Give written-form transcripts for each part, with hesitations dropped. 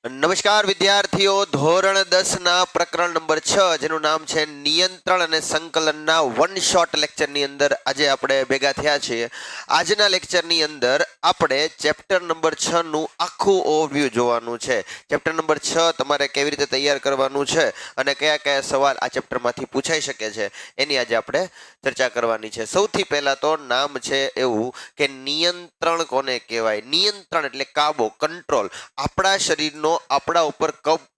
નમસ્કાર વિદ્યાર્થીઓ, ધોરણ 10 ના પ્રકરણ નંબર 6 જેનું નામ છે નિયંત્રણ અને સંકલનના વન શોટ લેક્ચરની અંદર આજે આપણે ભેગા થયા છીએ. આજના લેક્ચરની અંદર આપણે ચેપ્ટર નંબર 6 નું આખું ઓવરવ્યૂ જોવાનું છે. ચેપ્ટર નંબર 6 તમારે કેવી રીતે તૈયાર કરવાનું છે અને કયા કયા સવાલ આ ચેપ્ટરમાંથી પૂછાઈ શકે છે એની આજે આપણે ચર્ચા કરવાની છે. સૌથી પહેલા તો નામ છે એવું કે નિયંત્રણ કોને કહેવાય. નિયંત્રણ એટલે કાબુ, કંટ્રોલ. આપણા શરીરનો આપણા ઉપર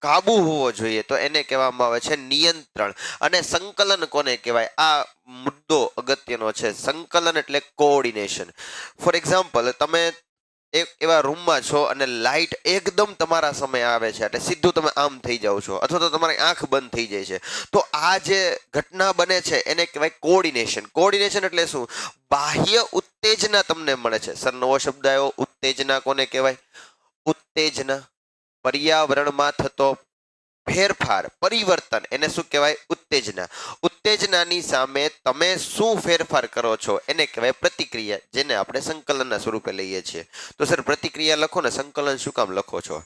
કાબુ હોવો જોઈએ તો એને કહેવામાં આવે છે નિયંત્રણ. અને સંકલન કોને કહેવાય, આ મુદ્દો અગત્યનો છે. સંકલન એટલે કોઓર્ડિનેશન. ફોર એક્ઝામ્પલ, તમે એક એવા રૂમમાં છો અને લાઇટ એકદમ તમારા સમય આવે છે એટલે સીધું તમે આમ થઈ જાઓ છો અથવા તો તમારી આંખ બંધ થઈ જાય છે, તો આ જે ઘટના બને છે એને કહેવાય કોઓર્ડિનેશન. કોઓર્ડિનેશન એટલે શું? બાહ્ય ઉત્તેજના તમને મળે છે. સર, નવો શબ્દ આવ્યો, ઉત્તેજના કોને કહેવાય? ઉત્તેજના, પર્યાવરણમાં થતો ફેરફાર, પરિવર્તન, એને શું કહેવાય? ઉત્તેજના. ઉત્તેજનાની સામે તમે શું ફેરફાર કરો છો એને કહેવાય પ્રતિક્રિયા, જેને આપણે સંકલનના સ્વરૂપે લઈએ છીએ. તો સર, પ્રતિક્રિયા લખો ને, સંકલન શું કામ લખો છો?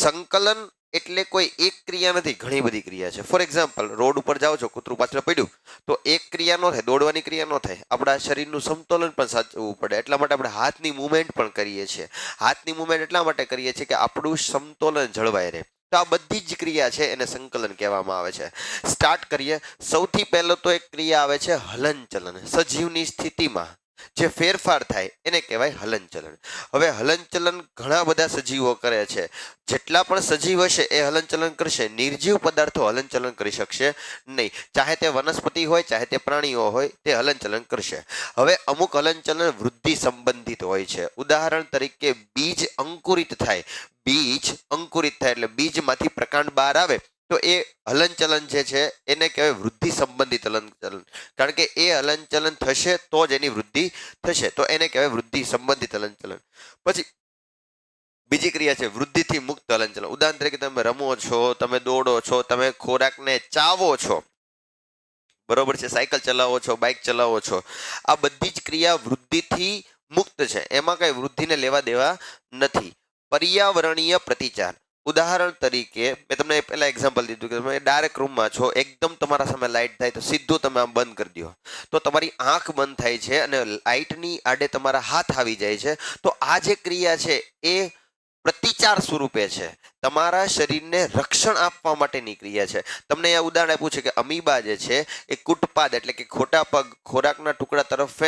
સંકલન એટલે કોઈ એક ક્રિયા નથી, ઘણી બધી ક્રિયા છે. ફોર એક્ઝામ્પલ, રોડ ઉપર જાઓ છો, કૂતરું પાછળ પડ્યું તો એક ક્રિયા ન થાય, દોડવાની ક્રિયા ન થાય. આપણા શરીરનું સમતોલન પણ સાચવવું પડે, એટલા માટે આપણે હાથની મુવમેન્ટ પણ કરીએ છીએ. હાથની મુવમેન્ટ એટલા માટે કરીએ છીએ કે આપણું સમતોલન જળવાય રહે. તો આ બધી જ ક્રિયા છે એને સંકલન કહેવામાં આવે છે. સ્ટાર્ટ કરીએ. સૌથી પહેલો તો એક ક્રિયા આવે છે હલનચલન. સજીવની સ્થિતિમાં જે ફેરફાર થાય એને કહેવાય હલનચલન. હવે હલનચલન ઘણા બધા સજીવો કરે છે. જેટલા પણ સજીવ હશે એ હલનચલન કરશે. નિર્જીવ પદાર્થો હલનચલન કરી શકશે નહીં. ચાહે તે વનસ્પતિ હોય, ચાહે તે પ્રાણીઓ હોય, તે હલનચલન કરશે. હવે અમુક હલનચલન વૃદ્ધિ સંબંધિત હોય છે. ઉદાહરણ તરીકે, બીજ અંકુરિત થાય. બીજ અંકુરિત થાય એટલે બીજમાંથી પ્રકાંડ બહાર આવે તો એ હલનચલન જે છે એને કહેવાય વૃદ્ધિ સંબંધિત હલનચલન. કારણ કે એ હલનચલન થશે તો જ એની વૃદ્ધિ થશે, તો એને કહેવાય વૃદ્ધિ સંબંધિત હલનચલન. પછી બીજી ક્રિયા છે વૃદ્ધિથી મુક્ત હલનચલન. ઉદાહરણ તરીકે, તમે રમો છો, તમે દોડો છો, તમે ખોરાકને ચાવો છો, બરોબર છે, સાયકલ ચલાવો છો, બાઇક ચલાવો છો, આ બધી જ ક્રિયા વૃદ્ધિથી મુક્ત છે. એમાં કઈ વૃદ્ધિને લેવા દેવા નથી. પર્યાવરણીય પ્રતિચાર. ઉદાહરણ તરીકે મેં તમને પહેલા એક્ઝામ્પલ દીધું કે તમે ડાર્ક રૂમમાં છો, એકદમ તમારા સામે લાઇટ થાય તો સીધું તમે આમ બંધ કરી દો તો તમારી આંખ બંધ થાય છે અને લાઇટની આડે તમારા હાથ આવી જાય છે. તો આ જે ક્રિયા છે એ પ્રતિચાર સ્વરૂપે છે, તમારા શરીરને રક્ષણ આપવા માટેની ક્રિયા છે. તમને અહીંયા ઉદાહરણ આપ્યું છે કે અમીબા જે છે એ કુટપાદ એટલે કે ખોટા પગ ખોરાકના ટુકડા તરફ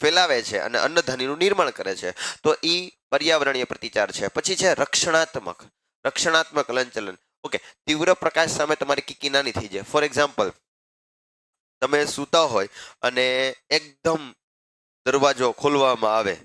ફેલાવે છે અને અન્નધાનીનું નિર્માણ કરે છે. તો એ પર્યાવરણીય પ્રતિચાર છે. પછી છે રક્ષણાત્મક. રક્ષણાત્મક હલનચલન. ઓકે, તીવ્ર પ્રકાશ સામે તમારી કીકી નાની થઈ જાય. ફોર એક્ઝામ્પલ, તમે સૂતા હોય અને એકદમ દરવાજો ખોલવામાં આવે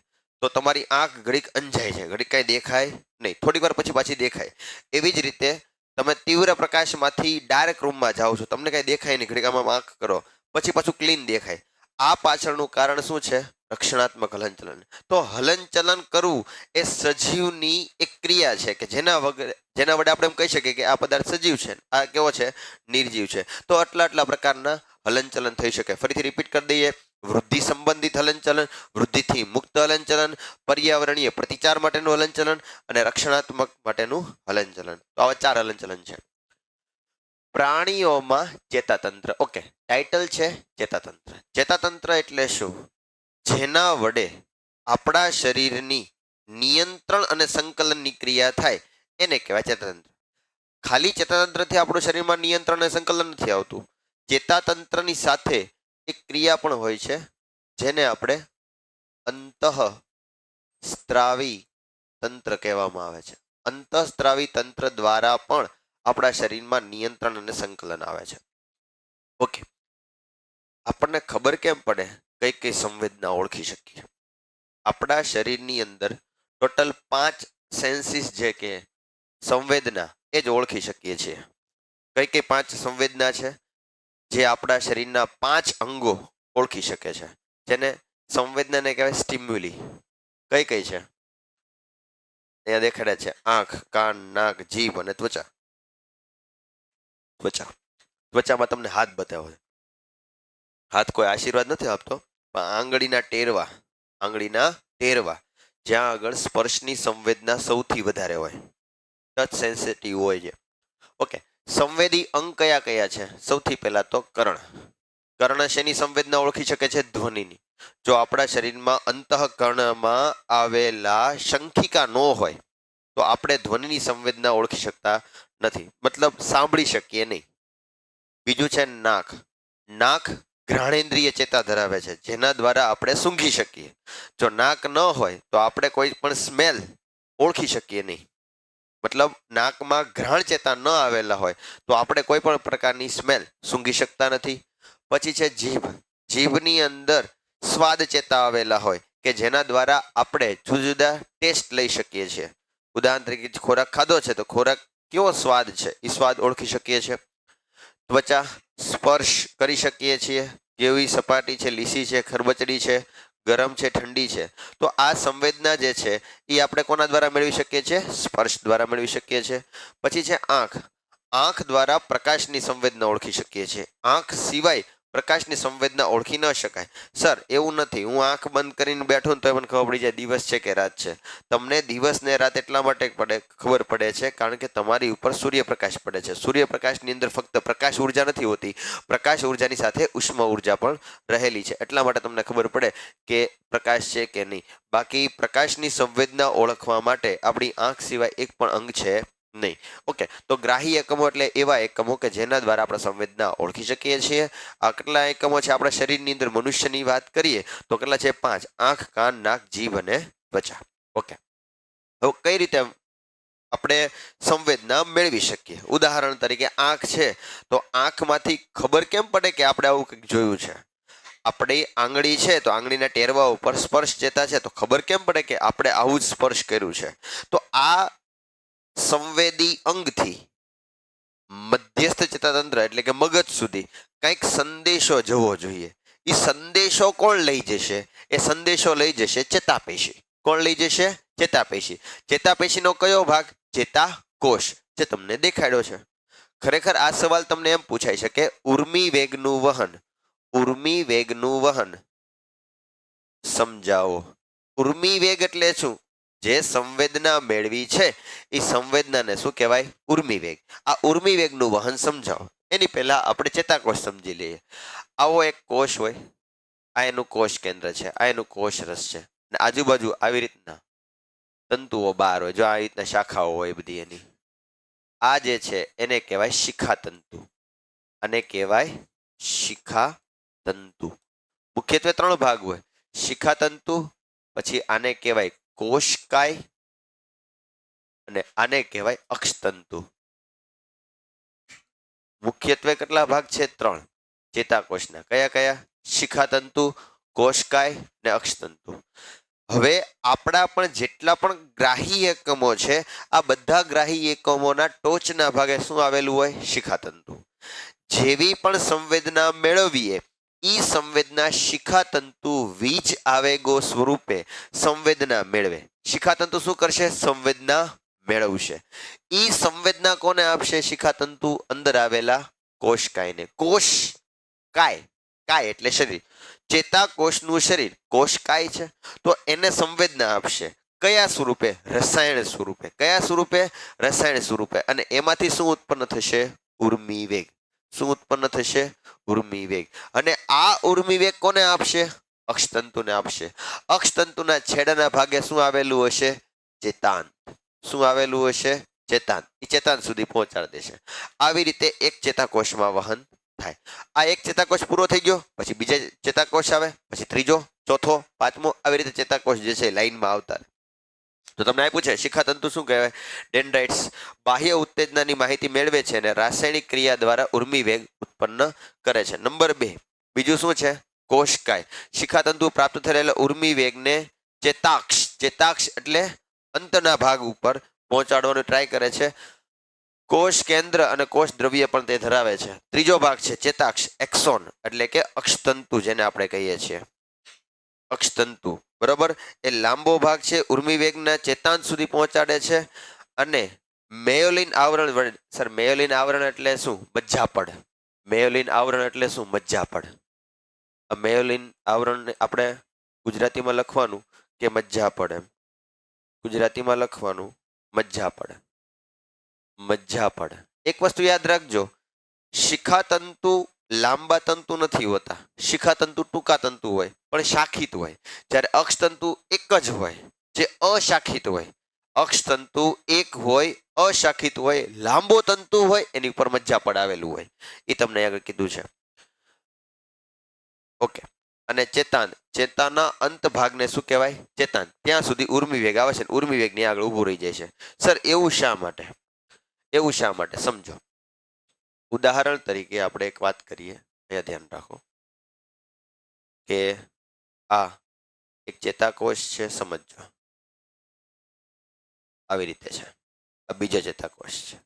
તો તમારી આંખ ઘડીક અંજાય છે, ઘડીક કાંઈ દેખાય નહીં, થોડીક વાર પછી પાછી દેખાય. એવી જ રીતે તમે તીવ્ર પ્રકાશમાંથી ડાર્ક રૂમમાં જાઓ છો, તમને કાંઈ દેખાય નહીં, ઘડીક આમાં આંખ કરો, પછી પાછું ક્લીન દેખાય. આ પાછળનું કારણ શું છે? રક્ષણાત્મક હલનચલન. તો હલનચલન કરવું એ સજીવની એક ક્રિયા છે કે જેના વડે આપણે એમ કહી શકીએ કે આ પદાર્થ સજીવ છે, આ કેવો છે? નિર્જીવ છે. તો આટલા પ્રકારના હલનચલન થઈ શકે. ફરીથી રિપીટ કરી દઈએ. વૃદ્ધિ સંબંધિત હલનચલન, વૃદ્ધિથી મુક્ત હલનચલન, પર્યાવરણીય પ્રતિચાર માટેનું હલનચલન અને રક્ષણાત્મક માટેનું હલનચલન. તો આવા 4 હલનચલન છે. પ્રાણીઓમાં ચેતાતંત્ર. ઓકે, ટાઇટલ છે ચેતાતંત્ર. ચેતાતંત્ર એટલે શું? જેના વડે આપણા શરીરની નિયંત્રણ અને સંકલનની ક્રિયા થાય એને કહેવાય ચેતાતંત્ર. ખાલી ચેતાતંત્રથી આપણું શરીરમાં નિયંત્રણ અને સંકલન નથી આવતું. ચેતાતંત્રની સાથે એક ક્રિયા પણ હોય છે જેને આપણે અંતઃસ્ત્રાવી તંત્ર કહેવામાં આવે છે. અંતઃસ્ત્રાવી તંત્ર દ્વારા પણ આપણા શરીરમાં નિયંત્રણ અને સંકલન આવે છે. ઓકે, આપણને ખબર કેમ પડે કઈ કઈ સંવેદના ઓળખી શકીએ? આપણા શરીરની અંદર ટોટલ 5 સેન્સીસ જે કે સંવેદના એ જ ઓળખી શકીએ છીએ. કઈ કઈ 5 સંવેદના છે જે આપણા શરીરના 5 અંગો ઓળખી શકે છે, જેને સંવેદનાને કહેવાય સ્ટિમ્યુલી. કઈ કઈ છે? અહીંયા દેખાડે છે આંખ, કાન, નાક, જીભ અને ત્વચા. ત્વચામાં તમને હાથ બતાવ્યો છે. હાથ કોઈ આશીર્વાદ નથી આપતો, પણ આંગળીના ટેરવા જ્યાં આગળ સ્પર્શની સંવેદના સૌથી વધારે હોય. ટચ સેન્સિટિવ હોય છે. ઓકે, સંવેદી અંગ કયા કયા છે? સૌથી પહેલા તો કર્ણ. કર્ણ શેની સંવેદના ઓળખી શકે છે? ધ્વનિની. જો આપણા શરીરમાં અંતઃકરણમાં આવેલા શંખિકા ન હોય તો આપણે ધ્વનિની સંવેદના ઓળખી શકતા નથી, મતલબ સાંભળી શકીએ નહીં. બીજું છે નાક. નાક ઘ્રાણેન્દ્રિય ચેતા ધરાવે છે, જેના દ્વારા આપણે સૂંઘી શકીએ. જો નાક ન હોય તો આપણે કોઈ પણ સ્મેલ ઓળખી શકીએ નહીં, મતલબ નાકમાં ઘ્રાણ ચેતા ન આવેલા હોય તો આપણે કોઈ પણ પ્રકારની સ્મેલ સૂંઘી શકતા નથી. પછી છે જીભ. જીભની અંદર સ્વાદ ચેતા આવેલા હોય કે જેના દ્વારા આપણે જુદા જુદા ટેસ્ટ લઈ શકીએ છીએ. ઉદાહરણ તરીકે ખોરાક ખાધો છે તો ખોરાક કેવો સ્વાદ છે એ સ્વાદ ઓળખી શકીએ છીએ. ત્વચા, સ્પર્શ કરી શકીએ છીએ, કેવી સપાટી છે, લીસી છે, ખરબચડી છે, ગરમ છે, ઠંડી છે. તો આ સંવેદના જે છે એ આપણે કોના દ્વારા મેળવી શકીએ છીએ? સ્પર્શ દ્વારા મેળવી શકીએ છીએ. પછી છે આંખ. આંખ દ્વારા પ્રકાશની સંવેદના ઓળખી શકીએ છીએ. આંખ સિવાય પ્રકાશની સંવેદના ઓળખી ન શકાય. સર એવું નથી, હું આંખ બંધ કરીને બેઠું ને તો મને ખબર પડી જાય દિવસ છે કે રાત છે. તમને દિવસ ને રાત એટલા માટે ખબર પડે છે કારણ કે તમારી ઉપર સૂર્યપ્રકાશ પડે છે. સૂર્યપ્રકાશની અંદર ફક્ત પ્રકાશ ઉર્જા નથી હોતી, પ્રકાશ ઉર્જાની સાથે ઉષ્મા ઉર્જા પણ રહેલી છે. એટલા માટે તમને ખબર પડે કે પ્રકાશ છે કે નહીં. બાકી પ્રકાશની સંવેદના ઓળખવા માટે આપણી આંખ સિવાય એક પણ અંગ છે નહીં. ઓકે, તો ગ્રાહી એકમો એટલે એવા એકમો કે જેના દ્વારા આપણે સંવેદના ઓળખી શકીએ છીએ. આ કેટલા એકમો છે આપણા શરીરની અંદર? મનુષ્યની વાત કરીએ તો કેટલા છે? 5: આંખ, કાન, નાક, જીભ અને ત્વચા. ઓકે, હવે કઈ રીતે આપણે સંવેદના મેળવી શકીએ? ઉદાહરણ તરીકે આંખ છે તો આંખમાંથી ખબર કેમ પડે કે આપણે આવું કંઈક જોયું છે? આપણી આંગળી છે તો આંગળીના ટેરવા ઉપર સ્પર્શ ચેતા છે તો ખબર કેમ પડે કે આપણે આવું જ સ્પર્શ કર્યું છે? તો આ સંવેદી અંગથી મધ્યસ્થ ચેતાતંત્ર એટલે કે મગજ સુધી કંઈક સંદેશો જવો જોઈએ. એ સંદેશો કોણ લઈ જશે? એ સંદેશો લઈ જશે ચેતાપેશી. કોણ લઈ જશે? ચેતાપેશી. ચેતાપેશીનો કયો ભાગ? ચેતાકોષ, જે તમને દેખાડ્યો છે. ખરેખર આ સવાલ તમને એમ પૂછાય છે કે ઉર્મી વેગનું વહન, ઉર્મી વેગનું વહન સમજાવો. ઉર્મી વેગ એટલે શું? જે સંવેદના મેળવી છે એ સંવેદનાને શું કહેવાય? ઉર્મી વેગ. આ ઉર્મી વેગનું વહન સમજાવો. એની પહેલા આપણે ચેતાકોષ સમજી લઈએ. આવો એક કોષ હોય, આ એનું કોષ કેન્દ્ર છે, આ એનું કોષ રસ છે, અને આજુબાજુ આવી રીતના તંતુઓ બહાર હોય, જો આ રીતના શાખાઓ હોય બધી એની. આ જે છે એને કહેવાય શિખા તંતુ, અને કહેવાય શિખા તંતુ. મુખ્યત્વે 3 ભાગ હોય: શિખા તંતુ, પછી આને કહેવાય કોષકાય, અને આને કહેવાય અક્ષતંતુ. મુખ્યત્વે કેટલા ભાગ છે? 3 ચેતાકોષના. કયા કયા? શિખાતંતુ, કોષકાય ને અક્ષતંતુ. હવે આપણા પણ જેટલા પણ ગ્રાહી એકમો છે આ બધા ગ્રાહી એકમોના ટોચના ભાગે શું આવેલું હોય? શિખાતંતુ. જેવી પણ સંવેદના મેળવીએ ઈ સંવેદના શિખાતંતુ વીજ આવેગો સ્વરૂપે સંવેદના મેળવે. શિખાતંતુ શું કરશે? સંવેદના મેળવશે. ઈ સંવેદના કોને આપશે? શિખાતંતુ અંદર આવેલા કોષકાયને. કોષકાય, કાય એટલે શરીર, ચેતાકોષનું શરીર કોષકાય છે તો એને સંવેદના આપશે. કયા સ્વરૂપે? રસાયણ સ્વરૂપે. કયા સ્વરૂપે? રસાયણ સ્વરૂપે. અને એમાંથી શું ઉત્પન્ન થશે? ઉર્મી વેગ. શું ઉત્પન્ન થશે? ઉર્મી વેગ. અને આ ઉર્મી વેગ કોને આપશે? અક્ષતંતુને આપશે. અક્ષતંતુના છેડાના ભાગે શું આવેલું હશે? ચેતાંત. શું આવેલું હશે? ચેતાંત. એ ચેતાંત સુધી પહોંચાડી દેશે. આવી રીતે એક ચેતાકોષમાં વહન થાય. આ એક ચેતાકોષ પૂરો થઈ ગયો પછી બીજા ચેતાકોષ આવે, પછી ત્રીજો, ચોથો, પાંચમો, આવી રીતે ચેતાકોષ જે છે લાઈનમાં આવતા. તો તમને આપ્યું છે શિખાતંતુ શું કહેવાય? ડેન્ડ્રાઇટ્સ. બાહ્ય ઉત્તેજનાની માહિતી મેળવે છે અને રાસાયણિક ક્રિયા દ્વારા ઉર્મી વેગ ઉત્પન્ન કરે છે. નંબર 2 બીજું શું છે? કોષકાય. શિખાતંતુ પ્રાપ્ત થયેલા ઉર્મી વેગને ચેતાક્ષ, ચેતાક્ષ એટલે અંતના ભાગ ઉપર પહોંચાડવાનો ટ્રાય કરે છે. કોષ કેન્દ્ર અને કોષ દ્રવ્ય પણ તે ધરાવે છે. ત્રીજો ભાગ છે ચેતાક્ષ, એક્સોન એટલે કે અક્ષતંતુ જેને આપણે કહીએ છીએ. અક્ષતંતુ બરોબર, એ લાંબો ભાગ છે, ઉર્મી વેગના ચેતાંત સુધી પહોંચાડે છે. અને મેયોલિન આવરણ. સર મેયોલિન આવરણ એટલે શું? મજ્જાપડ. મેયોલિન આવરણ એટલે શું? મજ્જાપડ. મેયોલિન આવરણ આપણે ગુજરાતીમાં લખવાનું કે મજ્જાપડ, એમ ગુજરાતીમાં લખવાનું મજ્જાપડ. મજ્જા પડે. એક વસ્તુ યાદ રાખજો, શિખાતંતુ લાંબા તંતુ નથી હોતા, શિખાતંતુ ટૂંકા તંતુ હોય પણ શાખિત હોય, જ્યારે અક્ષતંતુ એક જ હોય જે અશાખિત હોય. અક્ષતંતુ એક હોય, અશાખિત હોય, લાંબો તંતુ હોય, એની ઉપર મજ્જા પડાવેલું હોય. એ તમને આગળ કીધું છે. ઓકે. અને ચેતાંત, ચેતાના અંત ભાગને શું કહેવાય? ચેતાંત. ત્યાં સુધી ઉર્મિ વેગ આવે છે, ઉર્મિ વેગની આગળ ઊભું રહી જાય છે. સર એવું શા માટે? એવું શા માટે? સમજો. ઉદાહરણ તરીકે આપણે એક વાત કરીએ, અહીંયા ધ્યાન રાખો કે આ એક ચેતાકોષ છે, સમજો આવી રીતે છે. આ બીજો ચેતાકોષ છે,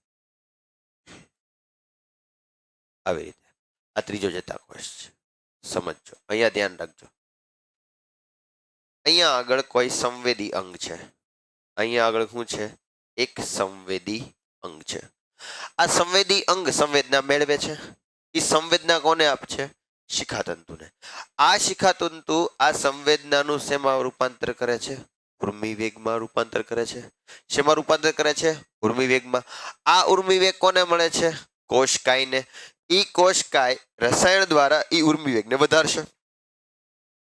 આવી રીતે. આ ત્રીજો ચેતાકોષ છે, સમજો. અહીંયા ધ્યાન રાખજો. અહીંયા આગળ કોઈ સંવેદી અંગ છે, અહીંયા આગળ શું છે? એક સંવેદી અંગ છે. આ સંવેદી અંગ સંવેદના મેળવે છે. એ સંવેદના કોને આપશે? શિખાતંતુને. આ શિખાતંતુ આ સંવેદનાનું શેમાં રૂપાંતર કરે છે? ઉર્મિ વેગમાં રૂપાંતર કરે છે. શેમાં રૂપાંતર કરે છે? ઉર્મિ વેગમાં. આ ઉર્મિ વેગ કોને મળે છે? કોષકાયને. ઈ કોષકાય રસાયણ દ્વારા ઈ ઉર્મિ વેગને વધારશે.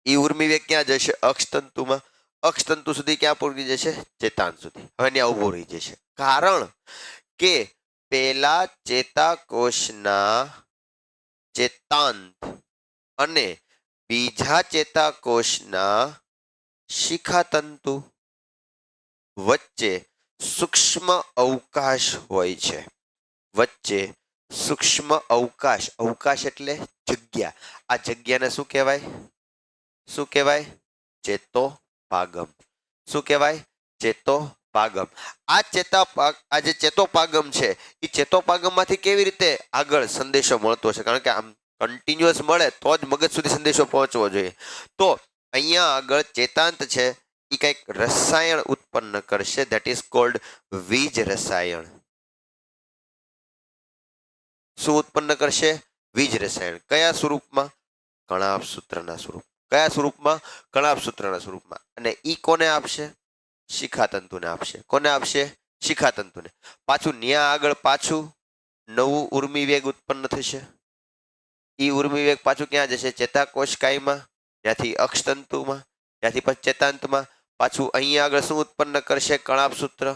ઈ ઉર્મિ વેગ ક્યાં જશે? અક્ષતંતુમાં. અક્ષતંતુ સુધી ક્યાં પહોંચી જશે? ચેતાંત સુધી. હવે ત્યાં ઉભો રહી જશે. કારણ કે પેલા ચેતાકોષના ચેતાંત અને બીજા ચેતાકોષના શિખાતંતુ વચ્ચે સૂક્ષ્મ અવકાશ હોય છે. વચ્ચે સૂક્ષ્મ અવકાશ. અવકાશ એટલે જગ્યા. આ જગ્યાને શું કહેવાય? શું કહેવાય? ચેતોપાગમ. શું કહેવાય? ચેતોપાગમ. આ જે ચેતોપાગમ છે એ ચેતોપાગમમાંથી કેવી રીતે આગળ સંદેશો મળતો છે? કારણ કે આમ કન્ટિન્યુઅસ મળે તો જ મગજ સુધી સંદેશો પહોંચવો જોઈએ. તો અહીંયા આગળ ચેતાંત છે એ કંઈક રસાયણ ઉત્પન્ન કરશે, ધેટ ઇઝ કોલ્ડ વીજ રસાયણ. શું ઉત્પન્ન કરશે? વીજ રસાયણ. કયા સ્વરૂપમાં? કણાભ સૂત્રના સ્વરૂપ. કયા સ્વરૂપમાં? કણાભ સૂત્રના સ્વરૂપમાં. અને ઈ કોને આપશે? શિખાતંતુને આપશે. કોને આપશે? શિખાતંતુને. પાછું ન્યા આગળ પાછું નવું ઉર્મિ વેગ ઉત્પન્ન થશે. ઈ ઉર્મિ વેગ પાછું ક્યાં જશે? ચેતાકોષ કાયમાં, ત્યાંથી અક્ષતંતુમાં, ત્યાંથી પછી ચેતાંતમાં. પાછું અહીંયા આગળ શું ઉત્પન્ન કરશે? કણાભ સૂત્ર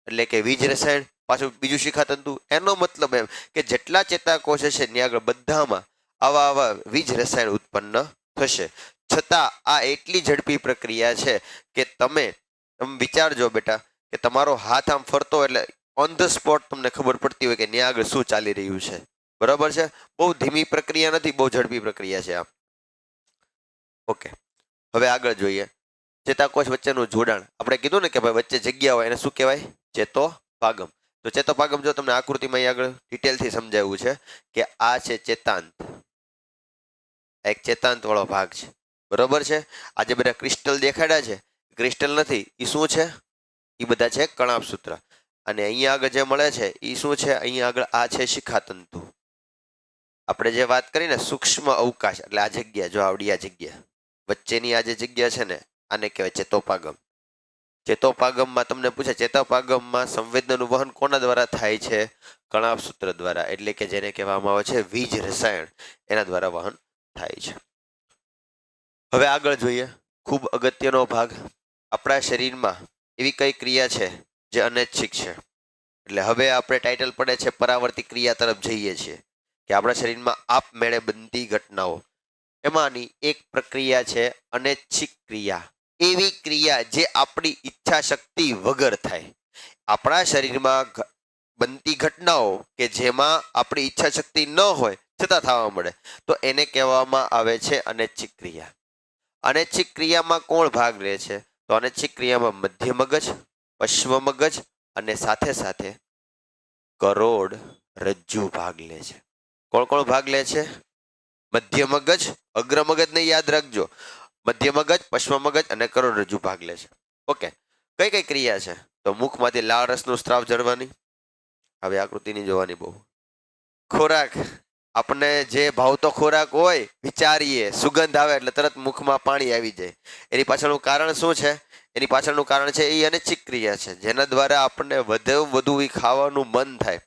એટલે કે વીજ રસાયણ. પાછું બીજું શિખાતંતુ. એનો મતલબ એમ કે જેટલા ચેતાકોષ હશે ત્યાં આગળ બધામાં આવા વીજ રસાયણ ઉત્પન્ન થશે. છતાં આ એટલી ઝડપી પ્રક્રિયા છે કે તમે વિચારજો બેટા કે તમારો હાથ આમ ફરતો એટલે ઓન ધ સ્પોટ તમને ખબર પડતી હોય કે ત્યાં આગળ શું ચાલી રહ્યું છે. બરાબર છે? બહુ ધીમી પ્રક્રિયા નથી, બહુ ઝડપી પ્રક્રિયા છે આ. ઓકે. હવે આગળ જોઈએ. ચેતાકોષ વચ્ચેનું જોડાણ. આપણે કીધું ને કે ભાઈ વચ્ચે જગ્યા હોય એને શું કહેવાય? ચેતોપાગમ. તો ચેતોપાગમ જો તમને આકૃતિમાં આગળ ડિટેલથી સમજાવ્યું છે કે આ છે ચેતાંત. એક ચેતાંત વાળો ભાગ છે. બરોબર છે? આ જે બધા ક્રિસ્ટલ દેખાડ્યા છે, ક્રિસ્ટલ નથી, એ શું છે? એ બધા છે કણાભ સૂત્ર. અને અહીંયા આગળ જે મળે છે એ શું છે? અહીંયા આગળ આ છે શિખાતંતુ. આપણે જે વાત કરીને સૂક્ષ્મ અવકાશ એટલે આ જગ્યા, જો આવડી આ જગ્યા વચ્ચેની આ જે જગ્યા છે ને આને કહેવાય ચેતોપાગમ. ચેતોપાગમમાં તમને પૂછે ચેતોપાગમમાં સંવેદનાનું વહન કોના દ્વારા થાય છે? કણાભ સૂત્ર દ્વારા. એટલે કે જેને કહેવામાં આવે છે વીજ રસાયણ, એના દ્વારા વહન થાય છે. હવે આગળ જોઈએ. ખૂબ અગત્યનો ભાગ. આપણા શરીરમાં એવી કઈ ક્રિયા છે જે અનૈચ્છિક છે? એટલે હવે આપણે ટાઇટલ પડે છે પરાવર્તી ક્રિયા તરફ જઈએ છીએ કે આપણા શરીરમાં આપમેળે બનતી ઘટનાઓ. એમાંની એક પ્રક્રિયા છે અનૈચ્છિક ક્રિયા. એવી ક્રિયા જે આપણી ઈચ્છા શક્તિ વગર થાય. આપણા શરીરમાં બનતી ઘટનાઓ કે જેમાં આપણી ઈચ્છા શક્તિ ન હોય છતાં થવા મળે તો એને કહેવામાં આવે છે અનૈચ્છિક ક્રિયા. અનૈચ્છિક ક્રિયામાં કોણ ભાગ લે છે? તો અનૈચ્છિક ક્રિયામાં મધ્ય મગજ, પશ્વ મગજ અને સાથે સાથે કરોડરજ્જુ ભાગ લે છે. કોણ કોણ ભાગ લે છે? મધ્ય મગજ, અગ્ર મગજને યાદ રાખજો. મધ્ય મગજ, પશ્વ મગજ અને કરોડરજ્જુ ભાગ લે છે. ઓકે. કઈ કઈ ક્રિયા છે? તો મુખમાંથી લાળ રસનું સ્ત્રાવ જળવાની. હવે આકૃતિની જોવાની બહુ. ખોરાક, આપણે જે ભાવતો ખોરાક હોય વિચારીએ, સુગંધ આવે એટલે તરત મુખમાં પાણી આવી જાય. એની પાછળનું કારણ શું છે? એની પાછળનું કારણ છે એ અનૈચ્છિક ક્રિયા છે, જેના દ્વારા આપણને વધુ એ ખાવાનું મન થાય.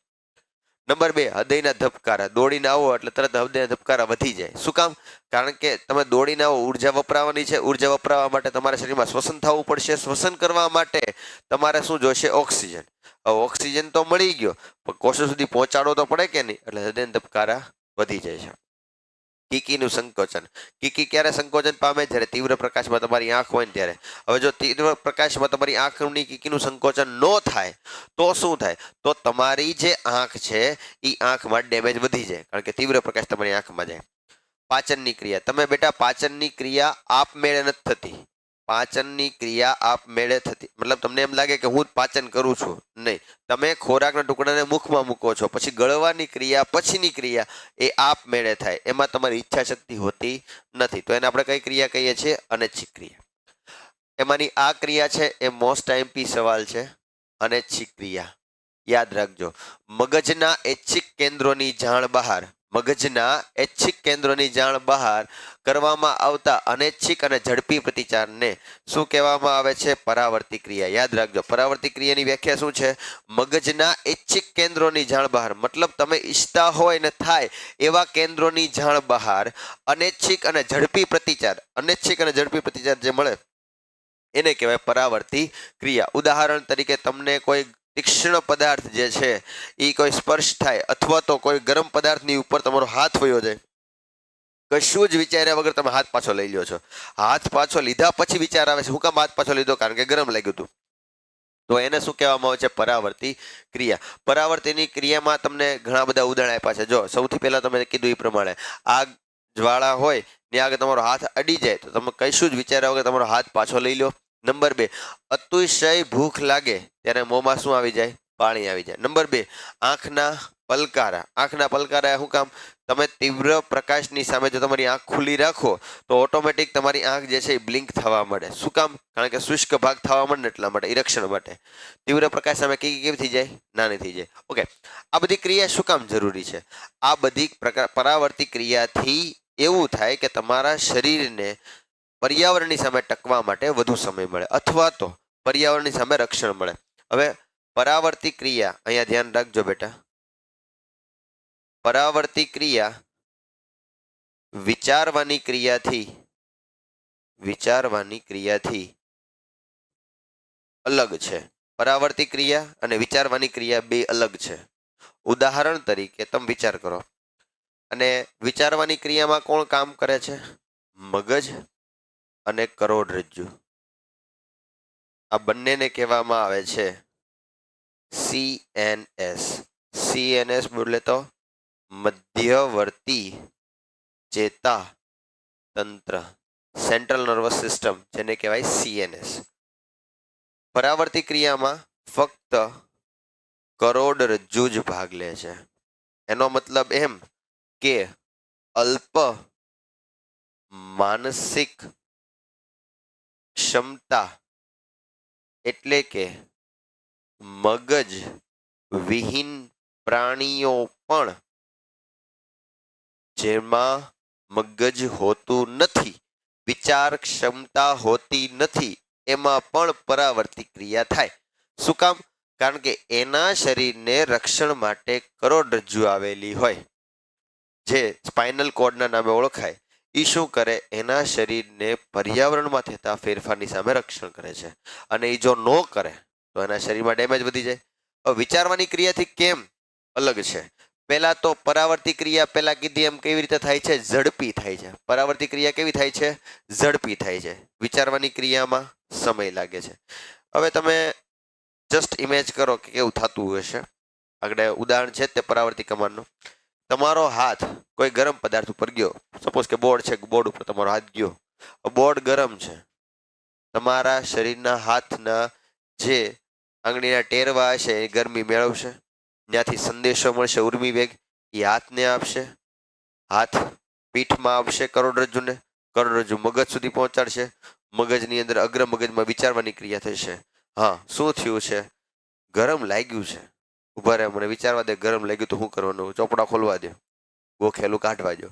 નંબર 2, હૃદયના ધબકારા. દોડીને આવો એટલે તરત હૃદયના ધબકારા વધી જાય. શું કામ? કારણ કે તમે દોડીને આવો, ઉર્જા વપરાવાની છે. ઉર્જા વપરાવા માટે તમારા શરીરમાં શ્વસન થવું પડશે. શ્વસન કરવા માટે તમારે શું જોશે? ઓક્સિજન. હવે ઓક્સિજન તો મળી ગયો, પણ કોષો સુધી પહોંચાડવો તો પડે કે નહીં, એટલે હૃદયના ધબકારા વધી જાય છે. કીકીનું સંકોચન. કીકી ક્યારે સંકોચન પામે? જ્યારે તીવ્ર પ્રકાશમાં તમારી આંખ હોય ને ત્યારે. હવે જો તીવ્ર પ્રકાશમાં તમારી આંખની કીકીનું સંકોચન ન થાય તો શું થાય? તો તમારી જે આંખ છે એ આંખમાં ડેમેજ વધી જાય, કારણ કે તીવ્ર પ્રકાશ તમારી આંખમાં જાય. પાચનની ક્રિયા. તમે બેટા પાચનની ક્રિયા આપમેળે નથી થતી. પાચનની ક્રિયા આપમેળે થતી, મતલબ તમને એમ લાગે કે હું જ પાચન કરું છું, નહીં. તમે ખોરાકના ટુકડાને મુખમાં મૂકો છો, પછી ગળવાની ક્રિયા, પછીની ક્રિયા એ આપમેળે થાય. એમાં તમારી ઈચ્છા શક્તિ હોતી નથી. તો એને આપણે કઈ ક્રિયા કહીએ છીએ? અનૈચ્છિક ક્રિયા. એમાંની આ ક્રિયા છે એ મોસ્ટ આઈએમપી સવાલ છે. અનૈચ્છિક ક્રિયા યાદ રાખજો. મગજના ઐચ્છિક કેન્દ્રોની જાણ બહાર, મગજના ઐચ્છિક કેન્દ્રોની જાણ બહાર કરવામાં આવતા અનૈચ્છિક અને ઝડપી પ્રતિચારને શું કહેવામાં આવે છે? પરાવર્તી ક્રિયા. યાદ રાખજો, પરાવર્તી ક્રિયાની વ્યાખ્યા શું છે? મગજના ઐચ્છિક કેન્દ્રોની જાણ બહાર, મતલબ તમે ઈચ્છતા હોય ને થાય એવા કેન્દ્રોની જાણ બહાર અનૈચ્છિક અને ઝડપી પ્રતિચાર, અનૈચ્છિક અને ઝડપી પ્રતિચાર જે મળે એને કહેવાય પરાવર્તી ક્રિયા. ઉદાહરણ તરીકે તમને કોઈ તીક્ષ્ણ પદાર્થ જે છે એ કોઈ સ્પર્શ થાય, અથવા તો કોઈ ગરમ પદાર્થની ઉપર તમારો હાથ વયો જાય, કશું જ વિચાર્યા વગર તમે હાથ પાછો લઈ લ્યો છો. હાથ પાછો લીધા પછી વિચાર આવે છે, હું કામ હાથ પાછો લીધો? કારણ કે ગરમ લાગ્યું હતું. તો એને શું કહેવામાં આવે છે? પરાવર્તી ક્રિયા. પરાવર્તીની ક્રિયામાં તમને ઘણા બધા ઉદાહરણ આપ્યા છે. જો સૌથી પહેલા તમે કીધું એ પ્રમાણે આગ જ્વાળા હોય ને આગળ તમારો હાથ અડી જાય તો તમે કશું જ વિચાર્યા વગર તમારો હાથ પાછો લઈ લો. નંબર 2, અતિશય ભૂખ લાગે ત્યારે મોંમાં શું આવી જાય? પાણી આવી જાય. નંબર 2, આંખના પલકારા. આંખના પલકારા શું કામ? તમે તીવ્ર પ્રકાશની સામે જો તમારી આંખ ખુલ્લી રાખો તો ઓટોમેટિક તમારી આંખ જે છે એ બ્લિંક થવા મળે. શું કામ? કારણ કે શુષ્ક ભાગ થવા મળે એટલા માટે, ઇરેક્શન માટે. તીવ્ર પ્રકાશ સામે કેવી થઈ જાય? નાની થઈ જાય. ઓકે, આ બધી ક્રિયા શું કામ જરૂરી છે? આ બધી પરાવર્તી ક્રિયાથી એવું થાય કે તમારા શરીરને પર્યાવરણની સામે ટકવા માટે વધુ સમય મળે, અથવા તો પર્યાવરણની સામે રક્ષણ મળે. હવે પરાવર્તી ક્રિયા, અહીંયા ધ્યાન રાખજો બેટા, પરાવર્તી ક્રિયા વિચારવાની ક્રિયાથી અલગ છે. પરાવર્તી ક્રિયા અને વિચારવાની ક્રિયા બે અલગ છે. ઉદાહરણ તરીકે તમે વિચાર કરો, અને વિચારવાની ક્રિયામાં કોણ કામ કરે છે? મગજ અને કરોડરજ્જુ. આ બંનેને કહેવામાં આવે છે CNS. CNS બોલે તો મધ્યવર્તી ચેતા તંત્ર, સેન્ટ્રલ નર્વસ સિસ્ટમ, જેને કહેવાય CNS. પરાવર્તી ક્રિયામાં ફક્ત કરોડરજ્જુ જ ભાગ લે છે. એનો મતલબ એમ કે અલ્પ માનસિક ક્ષમતા, એટલે કે મગજ વિહીન પ્રાણીઓ પણ, જેમાં મગજ હોતું નથી, વિચાર ક્ષમતા હોતી નથી, એમાં પણ પરાવર્તી ક્રિયા થાય. શું કામ? કારણ કે એના શરીરને રક્ષણ માટે કરોડરજ્જુ આવેલી હોય, જે સ્પાઇનલ કોર્ડના નામે ઓળખાય. એ શું કરે? એના શરીરને પર્યાવરણમાં થતા ફેરફારની સામે રક્ષણ કરે છે. અને એ જો ન કરે તો એના શરીરમાં ડેમેજ વધી જાય. હવે વિચારવાની ક્રિયાથી કેમ અલગ છે? પહેલા તો પરાવર્તી ક્રિયા પહેલા કીધી એમ કેવી રીતે થાય છે? ઝડપી થાય છે. પરાવર્તી ક્રિયા કેવી થાય છે? ઝડપી થાય છે. વિચારવાની ક્રિયામાં સમય લાગે છે. હવે તમે જસ્ટ ઇમેજ કરો કે કેવું થતું હશે. આગળ ઉદાહરણ છે તે પરાવર્તી કમાનનું. તમારો હાથ કોઈ ગરમ પદાર્થ ઉપર ગયો, સપોઝ કે બોર્ડ છે, બોર્ડ ઉપર તમારો હાથ ગયો, બોર્ડ ગરમ છે. તમારા શરીરના હાથના જે આંગળીના ટેરવા હશે એ ગરમી મેળવશે, ત્યાંથી સંદેશો મળશે ઉર્મી વેગ, એ હાથને આપશે, હાથ પીઠમાં આવશે કરોડરજ્જુને, કરોડરજ્જુ મગજ સુધી પહોંચાડશે, મગજની અંદર અગ્ર મગજમાં વિચારવાની ક્રિયા થશે. હા, શું થયું છે? ગરમ લાગ્યું છે. ઉભા રહે, મને વિચારવા દે. ગરમ લાગ્યું તો શું કરવાનું? ચોપડા ખોલવા દે, ગોખેલું કાઢવા દો.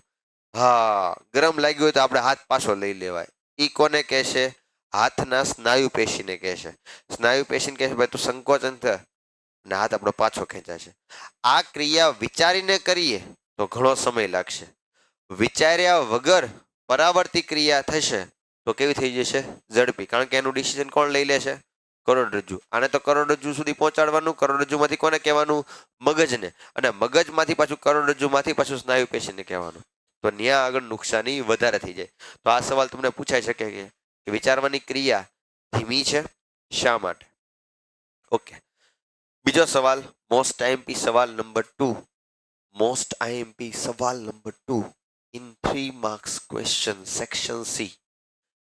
હા, ગરમ લાગ્યું હોય તો આપણે હાથ પાછો લઈ લેવાય. ઈ કોને કહેશે? હાથના સ્નાયુ પેશીને કહે છે. સ્નાયુ પેશીને કહે છે ભાઈ તું સંકોચન થયો અને હાથ આપણો પાછો ખેંચાશે. આ ક્રિયા વિચારીને કરીએ તો ઘણો સમય લાગશે. વિચાર્યા વગર પરાવર્તી ક્રિયા થશે તો કેવી થઈ જશે? ઝડપી. કારણ કે એનું ડિસિઝન કોણ લઈ લેશે? કરોડરજ્જુ. આને તો કરોડરજ્જુ સુધી પહોંચાડવાનું. કરોડરજ્જુમાંથી કોને કહેવાનું? મગજને. અને મગજમાંથી પાછું કરોડરજ્જુમાંથી પાછું સ્નાયુ પેશીને કહેવાનું. તો ત્યાં આગળ નુકસાની વધારે થઈ જાય. તો આ સવાલ તમને પૂછાઈ શકે કે વિચારવાની ક્રિયા ધીમી છે, શા માટે? ઓકે, બીજો સવાલ, મોસ્ટ આઈએમપી સવાલ નંબર 2. મોસ્ટ આઈએમપી સવાલ number 2 in 3 marks question section C.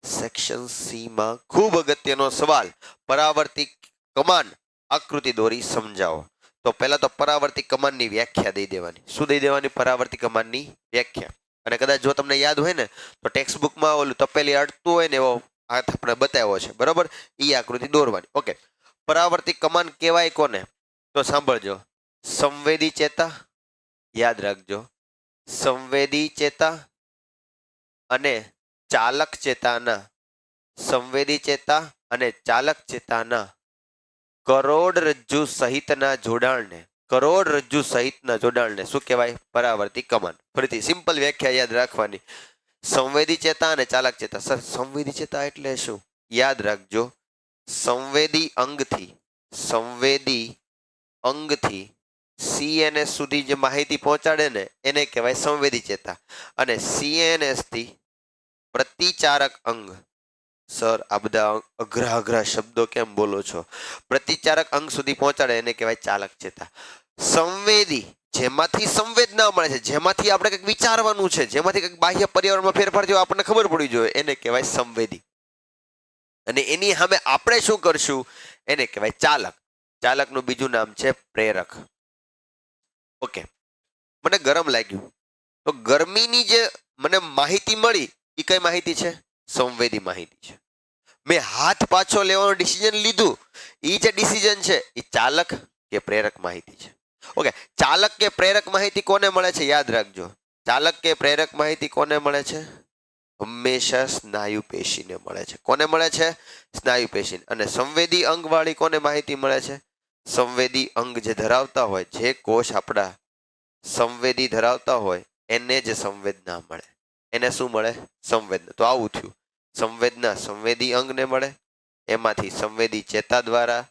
Section C માં ખૂબ અગત્યનો સવાલ, પરાવર્તી કમાન આકૃતિ દોરી સમજાવો. તો પહેલા તો પરાવર્તી કમાનની વ્યાખ્યા દઈ દેવાની. શું દઈ દેવાની? પરાવર્તી કમાનની વ્યાખ્યા. અને કદાચ જો તમને યાદ હોય ને તો ટેક્સ્ટ બુકમાં ઓલું તપેલી અડતું હોય ને એવો હાથ આપણે બતાવ્યો છે, બરોબર? એ આકૃતિ દોરવાની. ઓકે, પરાવર્તી કમાન કહેવાય કોને? તો સાંભળજો, સંવેદી ચેતા, યાદ રાખજો, સંવેદી ચેતા અને ચાલક ચેતાના, સંવેદી ચેતા અને ચાલક ચેતાના કરોડરજ્જુ સહિતના જોડાણને, કરોડરજ્જુ સહિતના જોડાણને શું કહેવાય? પરાવર્તી કમાન. ફરીથી સિમ્પલ વ્યાખ્યા યાદ રાખવાની, સંવેદી ચેતા અને ચાલક ચેતા. સર સંવેદી ચેતા એટલે શું? યાદ રાખજો, સંવેદી અંગથી, સંવેદી અંગથી સીએનએસ સુધી જે માહિતી પહોંચાડે ને એને કહેવાય સંવેદી ચેતા. અને સીએનએસ થી પ્રતિચારક અંગ. સર આ બધા અઘરા અઘરા શબ્દો કેમ બોલો છો? પ્રતિચારક અંગ સુધી પહોંચાડે એને કહેવાય ચાલક ચેતા. સંવેદી, જેમાંથી સંવેદના મળે છે, જેમાંથી આપણે કંઈક વિચારવાનું છે, જેમાંથી કંઈક બાહ્ય પર્યાવરણમાં ફેરફાર થયો આપણને ખબર પડવી જોઈએ, એને કહેવાય સંવેદી. અને એની સામે આપણે શું કરશું એને કહેવાય ચાલક. ચાલકનું બીજું નામ છે પ્રેરક. ઓકે, મને ગરમ લાગ્યું તો ગરમીની જે મને માહિતી મળી એ કઈ માહિતી છે? સંવેદી માહિતી છે. મેં હાથ પાછો લેવાનું ડિસિઝન લીધું, એ જે ડિસિઝન છે એ ચાલક કે પ્રેરક માહિતી છે. ઓકે, ચાલક કે પ્રેરક માહિતી કોને મળે છે? યાદ રાખજો, ચાલક કે પ્રેરક માહિતી કોને મળે છે? હંમેશા સ્નાયુ પેશીને મળે છે. કોને મળે છે? સ્નાયુ પેશી. અને સંવેદી અંગ વાળી કોને માહિતી મળે છે? સંવેદી અંગ જે ધરાવતા હોય, જે કોષ આપણા સંવેદી ધરાવતા હોય એને જ સંવેદના મળે. એને શું મળે? સંવેદના. તો આવું થયું, સંવેદના સંવેદી અંગને મળે, એમાંથી સંવેદી ચેતા દ્વારા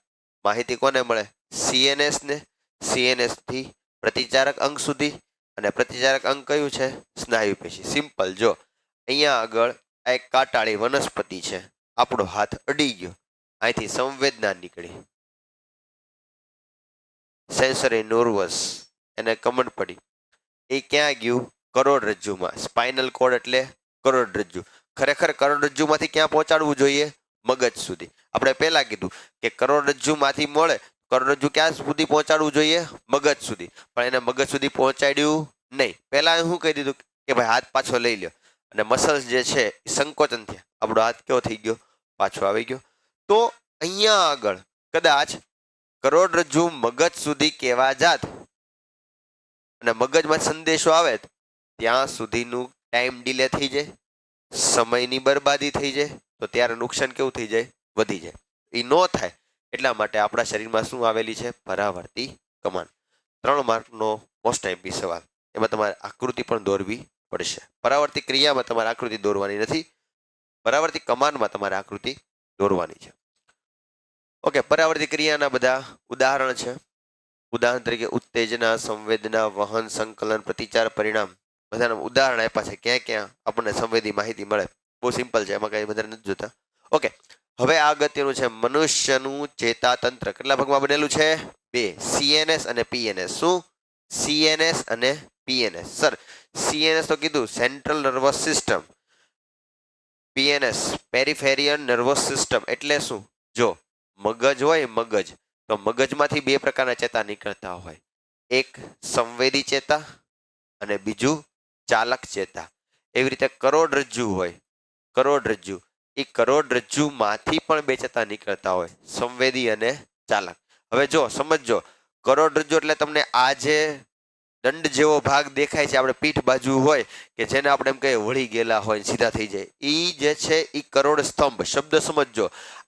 માહિતી કોને મળે? સીએનએસ ને. સીએનએસ થી પ્રતિચારક અંગ સુધી, અને પ્રતિચારક અંગ કયું છે? સ્નાયુ પેશી. સિમ્પલ. જો અહીંયા આગળ આ એક કાંટાળી વનસ્પતિ છે, આપણો હાથ અડી ગયો, અહીંથી સંવેદના નીકળી, સેન્સરી નર્વસ, એને કમન પડી, એ ક્યાં ગયું? કરોડરજ્જુમાં. સ્પાઇનલ કોર્ડ એટલે કરોડરજ્જુ. ખરેખર કરોડરજ્જુમાંથી ક્યાં પહોંચાડવું જોઈએ? મગજ સુધી. આપણે પહેલા કીધું કે કરોડરજ્જુમાંથી મળે, કરોડરજ્જુ ક્યાં સુધી પહોંચાડવું જોઈએ? મગજ સુધી. પણ એને મગજ સુધી પહોંચાડ્યું નહીં. પહેલા શું કહી દીધું કે ભાઈ હાથ પાછો લઈ લ્યો, અને મસલ્સ જે છે એ સંકોચન થયા, આપણો હાથ કેવો થઈ ગયો? પાછો આવી ગયો. તો અહીંયા આગળ કદાચ કરોડરજ્જુ મગજ સુધી કેવા જાત અને મગજમાં સંદેશો આવે ત્યાં સુધીનું ટાઈમ ડિલે થઈ જાય, સમયની બરબાદી થઈ જાય, તો ત્યારે નુકસાન કેવું થઈ જાય? વધી જાય. એ ન થાય એટલા માટે આપણા શરીરમાં શું આવેલી છે? પરાવર્તી કમાન. 3 માર્કનો મોસ્ટ આઈએમપી સવાલ. એમાં તમારે આકૃતિ પણ દોરવી પડશે. પરાવર્તી ક્રિયામાં તમારે આકૃતિ દોરવાની નથી, પરાવર્તી કમાનમાં તમારે આકૃતિ દોરવાની છે. ઓકે, પરાવર્તી ક્રિયાના બધા ઉદાહરણ છે. ઉદાહરણ તરીકે ઉત્તેજના, સંવેદના, વહન, સંકલન, પ્રતિચાર, પરિણામ, બધાના ઉદાહરણ આપ્યા છે. ક્યાં ક્યાં આપણને સંવેદી માહિતી મળે. બહુ સિમ્પલ છે, એમાં કઈ વધારે નથી જોતા. ઓકે, હવે આ અગત્યનું છે, મનુષ્યનું ચેતાતંત્ર કેટલા ભાગમાં બનેલું છે? 2, સીએનએસ અને પીએનએસ. શું? સીએનએસ અને પીએનએસ. સર સીએનએસ તો કીધું central nervous system, PNS peripheral nervous system. એટલે શું? જો મગજ હોય, મગજ, તો મગજમાંથી 2 પ્રકારના ચેતા નીકળતા હોય, એક સંવેદી ચેતા અને બીજું ચાલક ચેતા. એવી રીતે કરોડરજ્જુ હોય, કરોડરજ્જુ, એ કરોડરજ્જુમાંથી પણ 2 ચેતા નીકળતા હોય, સંવેદી અને ચાલક. હવે જો સમજજો, કરોડરજ્જુ એટલે તમને આ જે દંડ જેવો ભાગ દેખાય છે આપણે પીઠ બાજુ હોય કે જેને આપણે એમ કહીએ વળી ગયેલા હોય સીધા થઈ જાય, ઈ જે છે ઈ કરોડ સ્તંભ. શબ્દ સમજજો,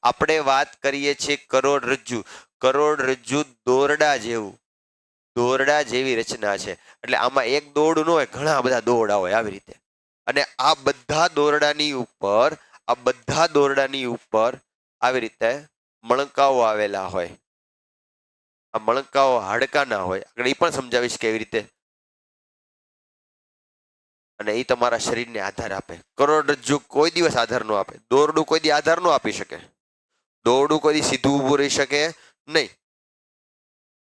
આપણે વાત કરીએ છીએ કરોડરજ્જુ. કરોડરજ્જુ દોરડા જેવું, દોરડા જેવી રચના છે. એટલે આમાં એક દોરડું ન હોય, ઘણા બધા દોરડા હોય આવી રીતે. અને આ બધા દોરડાની ઉપર આવી રીતે મણકાઓ આવેલા હોય. આ મણકાઓ હાડકાના હોય. આગળ એ પણ સમજાવીશ કેવી રીતે. અને એ તમારા શરીરને આધાર આપે. કરોડરજ્જુ કોઈ દિવસ આધાર ન આપે. દોરડું કોઈ દી આધાર ન આપી શકે. દોરડું કોઈ દી સીધું ઊભું રહી શકે નહીં.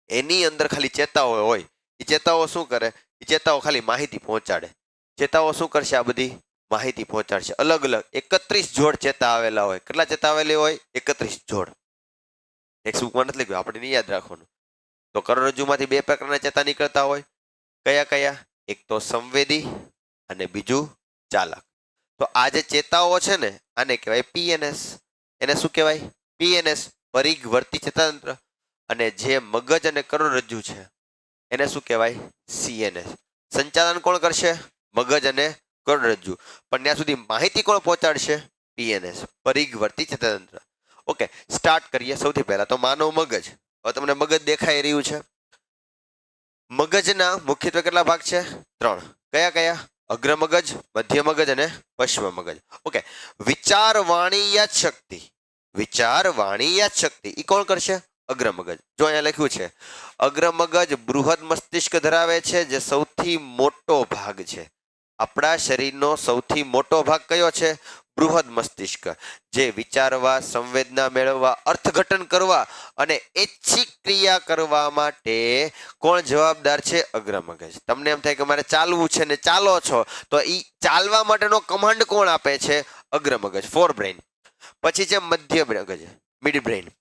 એની અંદર ખાલી ચેતાઓ હોય. એ ચેતાઓ શું કરે? એ ચેતાઓ ખાલી માહિતી પહોંચાડે. ચેતાઓ શું કરશે? આ બધી માહિતી પહોંચાડશે. અલગ અલગ 31 જોડ ચેતા આવેલા હોય. કેટલા ચેતા આવેલી હોય? 31 જોડ. ટેક્સ્ટબુકમાં નથી લખ્યું, આપણે નહીં યાદ રાખવાનું. તો કરોડરજ્જુમાંથી બે પ્રકારના ચેતા નીકળતા હોય. કયા કયા? એક તો સંવેદી અને બીજું ચાલક. તો આ જે ચેતાઓ છે ને, આને કહેવાય પીએનએસ. એને શું કહેવાય? પીએનએસ, પરિઘવર્તી ચેતાતંત્ર. અને જે મગજ અને કરોડરજ્જુ છે એને શું કહેવાય? સીએનએસ. સંચાલન કોણ કરશે? મગજ અને કરોડરજ્જુ. પણ ત્યાં સુધી માહિતી કોણ પહોંચાડશે? પીએનએસ, પરિઘવર્તી ચેતાતંત્ર. ઓકે, સ્ટાર્ટ કરીએ. સૌથી પહેલા તો માનવ મગજ. હવે તમને મગજ દેખાઈ રહ્યું છે. મગજના મુખ્યત્વે કેટલા ભાગ છે? 3. કયા કયા? અગ્ર મગજ, મધ્ય મગજ અને પશ્ચિમ મગજ. ઓકે, વિચાર, વાણી, યાદ શક્તિ. વિચાર, વાણી, યાદ શક્તિ ઈ કોણ કરશે? અગ્ર મગજ. જો અહીંયા લખ્યું છે અગ્ર મગજ બૃહદ મસ્તિષ્ક ધરાવે છે, જે સૌથી મોટો ભાગ છે. આપણા શરીરનો સૌથી મોટો ભાગ કયો છે? બૃહદ મસ્તિષ્ક. જે વિચારવા, સંવેદના મેળવવા, અર્થઘટન કરવા અને ઐચ્છિક ક્રિયા કરવા માટે કોણ જવાબદાર છે? અગ્ર મગજ. તમને એમ થાય કે મારે ચાલવું છે ને ચાલો છો, તો ઈ ચાલવા માટેનો કમાન્ડ કોણ આપે છે? અગ્ર મગજ, ફોર બ્રેઇન. પછી છે મધ્ય મગજ, મિડ બ્રેઇન.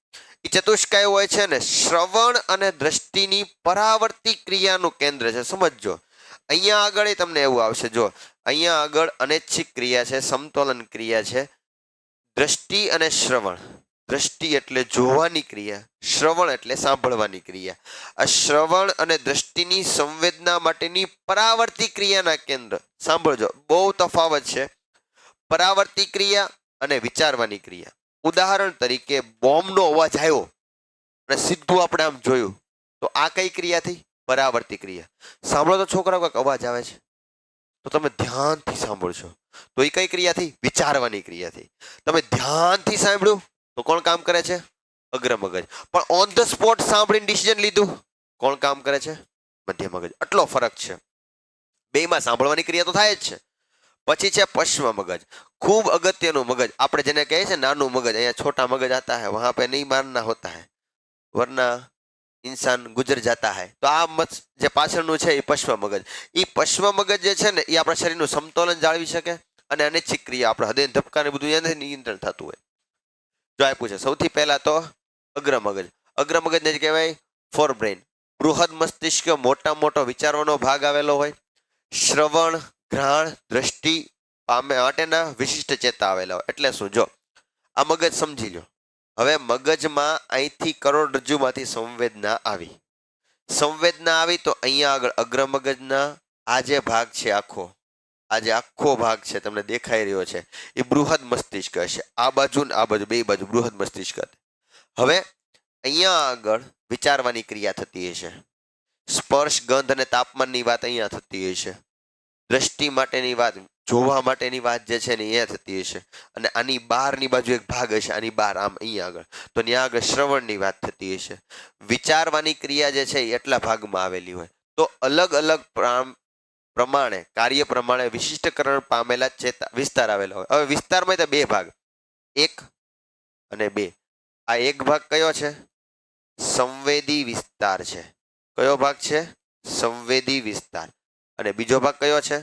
એ ચતુષ્કાય હોય છે ને શ્રવણ અને દ્રષ્ટિની પરાવર્તી ક્રિયાનું કેન્દ્ર છે. સમજજો, અહીંયા આગળ તમને એવું આવશે. જો અહીંયા આગળ અનૈચ્છિક ક્રિયા છે, સમતોલન ક્રિયા છે. દ્રષ્ટિ અને શ્રવણ. દ્રષ્ટિ એટલે જોવાની ક્રિયા, શ્રવણ એટલે સાંભળવાની ક્રિયા. આ શ્રવણ અને દ્રષ્ટિની સંવેદના માટેની પરાવર્તી ક્રિયાના કેન્દ્ર. સાંભળજો, બહુ તફાવત છે પરાવર્તી ક્રિયા અને વિચારવાની ક્રિયા. ઉદાહરણ તરીકે બોમ્બનો અવાજ આવ્યો અને સીધું આપણે આમ જોયું, તો આ કઈ ક્રિયા થઈ? પરાવર્તી ક્રિયા. સાંભળો તો છોકરાઓ, કંઈક અવાજ આવે છે તો તમે ધ્યાનથી સાંભળશો, તો એ કઈ ક્રિયા થઈ? વિચારવાની ક્રિયા થઈ. તમે ધ્યાનથી સાંભળ્યું તો કોણ કામ કરે છે? અગ્ર મગજ. પણ ઓન ધ સ્પોટ સાંભળીને ડિસિઝન લીધું, કોણ કામ કરે છે? મધ્ય મગજ. આટલો ફરક છે. બેમાં સાંભળવાની ક્રિયા તો થાય જ છે. પછી છે પશ્ચિમ મગજ. ખૂબ અગત્યનું મગજ. આપણે જેને કહીએ છીએ નાનું મગજ, અહીંયા છોટા મગજ આતા હૈ, વહાં પે નહીં માનના હોતા હૈ, વરના ઇન્સાન ગુજર જાતા હૈ. તો આ જે પાછળનું છે એ પશ્ચિમ મગજ. એ પશ્ચિમ મગજ જે છે ને એ આપણા શરીરનું સમતોલન જાળવી શકે અને અનૈચ્છિક ક્રિયા, આપણે હૃદય ધબકાને બધું એનાથી નિયંત્રણ થતું હોય. જો આપ્યું છે સૌથી પહેલા તો અગ્ર મગજ. અગ્ર મગજને જ કહેવાય ફોર બ્રેઇન. બૃહદ મસ્તિષ્ક, મોટા મોટો વિચારવાનો ભાગ આવેલો હોય. શ્રવણ, ઘ્રાણ, દ્રષ્ટિ પામે માટેના વિશિષ્ટ ચેતા આવેલા હોય. એટલે શું? જો આ મગજ સમજી લો. હવે મગજમાં અહીંથી કરોડરજ્જુમાંથી સંવેદના આવી. સંવેદના આવી તો અહીંયા આગળ અગ્ર મગજના આ જે ભાગ છે આખો, આ જે આખો ભાગ છે તમને દેખાઈ રહ્યો છે, એ બૃહદ મસ્તિષ્ક હશે. આ બાજુ ને આ બાજુ, બે બાજુ બૃહદ મસ્તિષ્ક. હવે અહીંયા આગળ વિચારવાની ક્રિયા થતી હશે. સ્પર્શ, ગંધ અને તાપમાનની વાત અહીંયા થતી હશે. દ્રષ્ટિ માટેની વાત, જોવા માટેની વાત જે છે ને અહીંયા થતી હશે. અને આની બહારની બાજુ એક ભાગ હશે, આની બહાર આમ અહીંયા આગળ, તો ત્યાં આગળ શ્રવણની વાત થતી હશે. વિચારવાની ક્રિયા જે છે એ એટલા ભાગમાં આવેલી હોય. તો અલગ અલગ પ્રમાણે, કાર્ય પ્રમાણે વિશિષ્ટકરણ પામેલા ચેતા વિસ્તાર આવેલા હોય. હવે વિસ્તારમાં તો બે ભાગ, 1 અને 2. આ એક ભાગ કયો છે? સંવેદી વિસ્તાર છે. કયો ભાગ છે? સંવેદી વિસ્તાર. અને બીજો ભાગ કયો છે?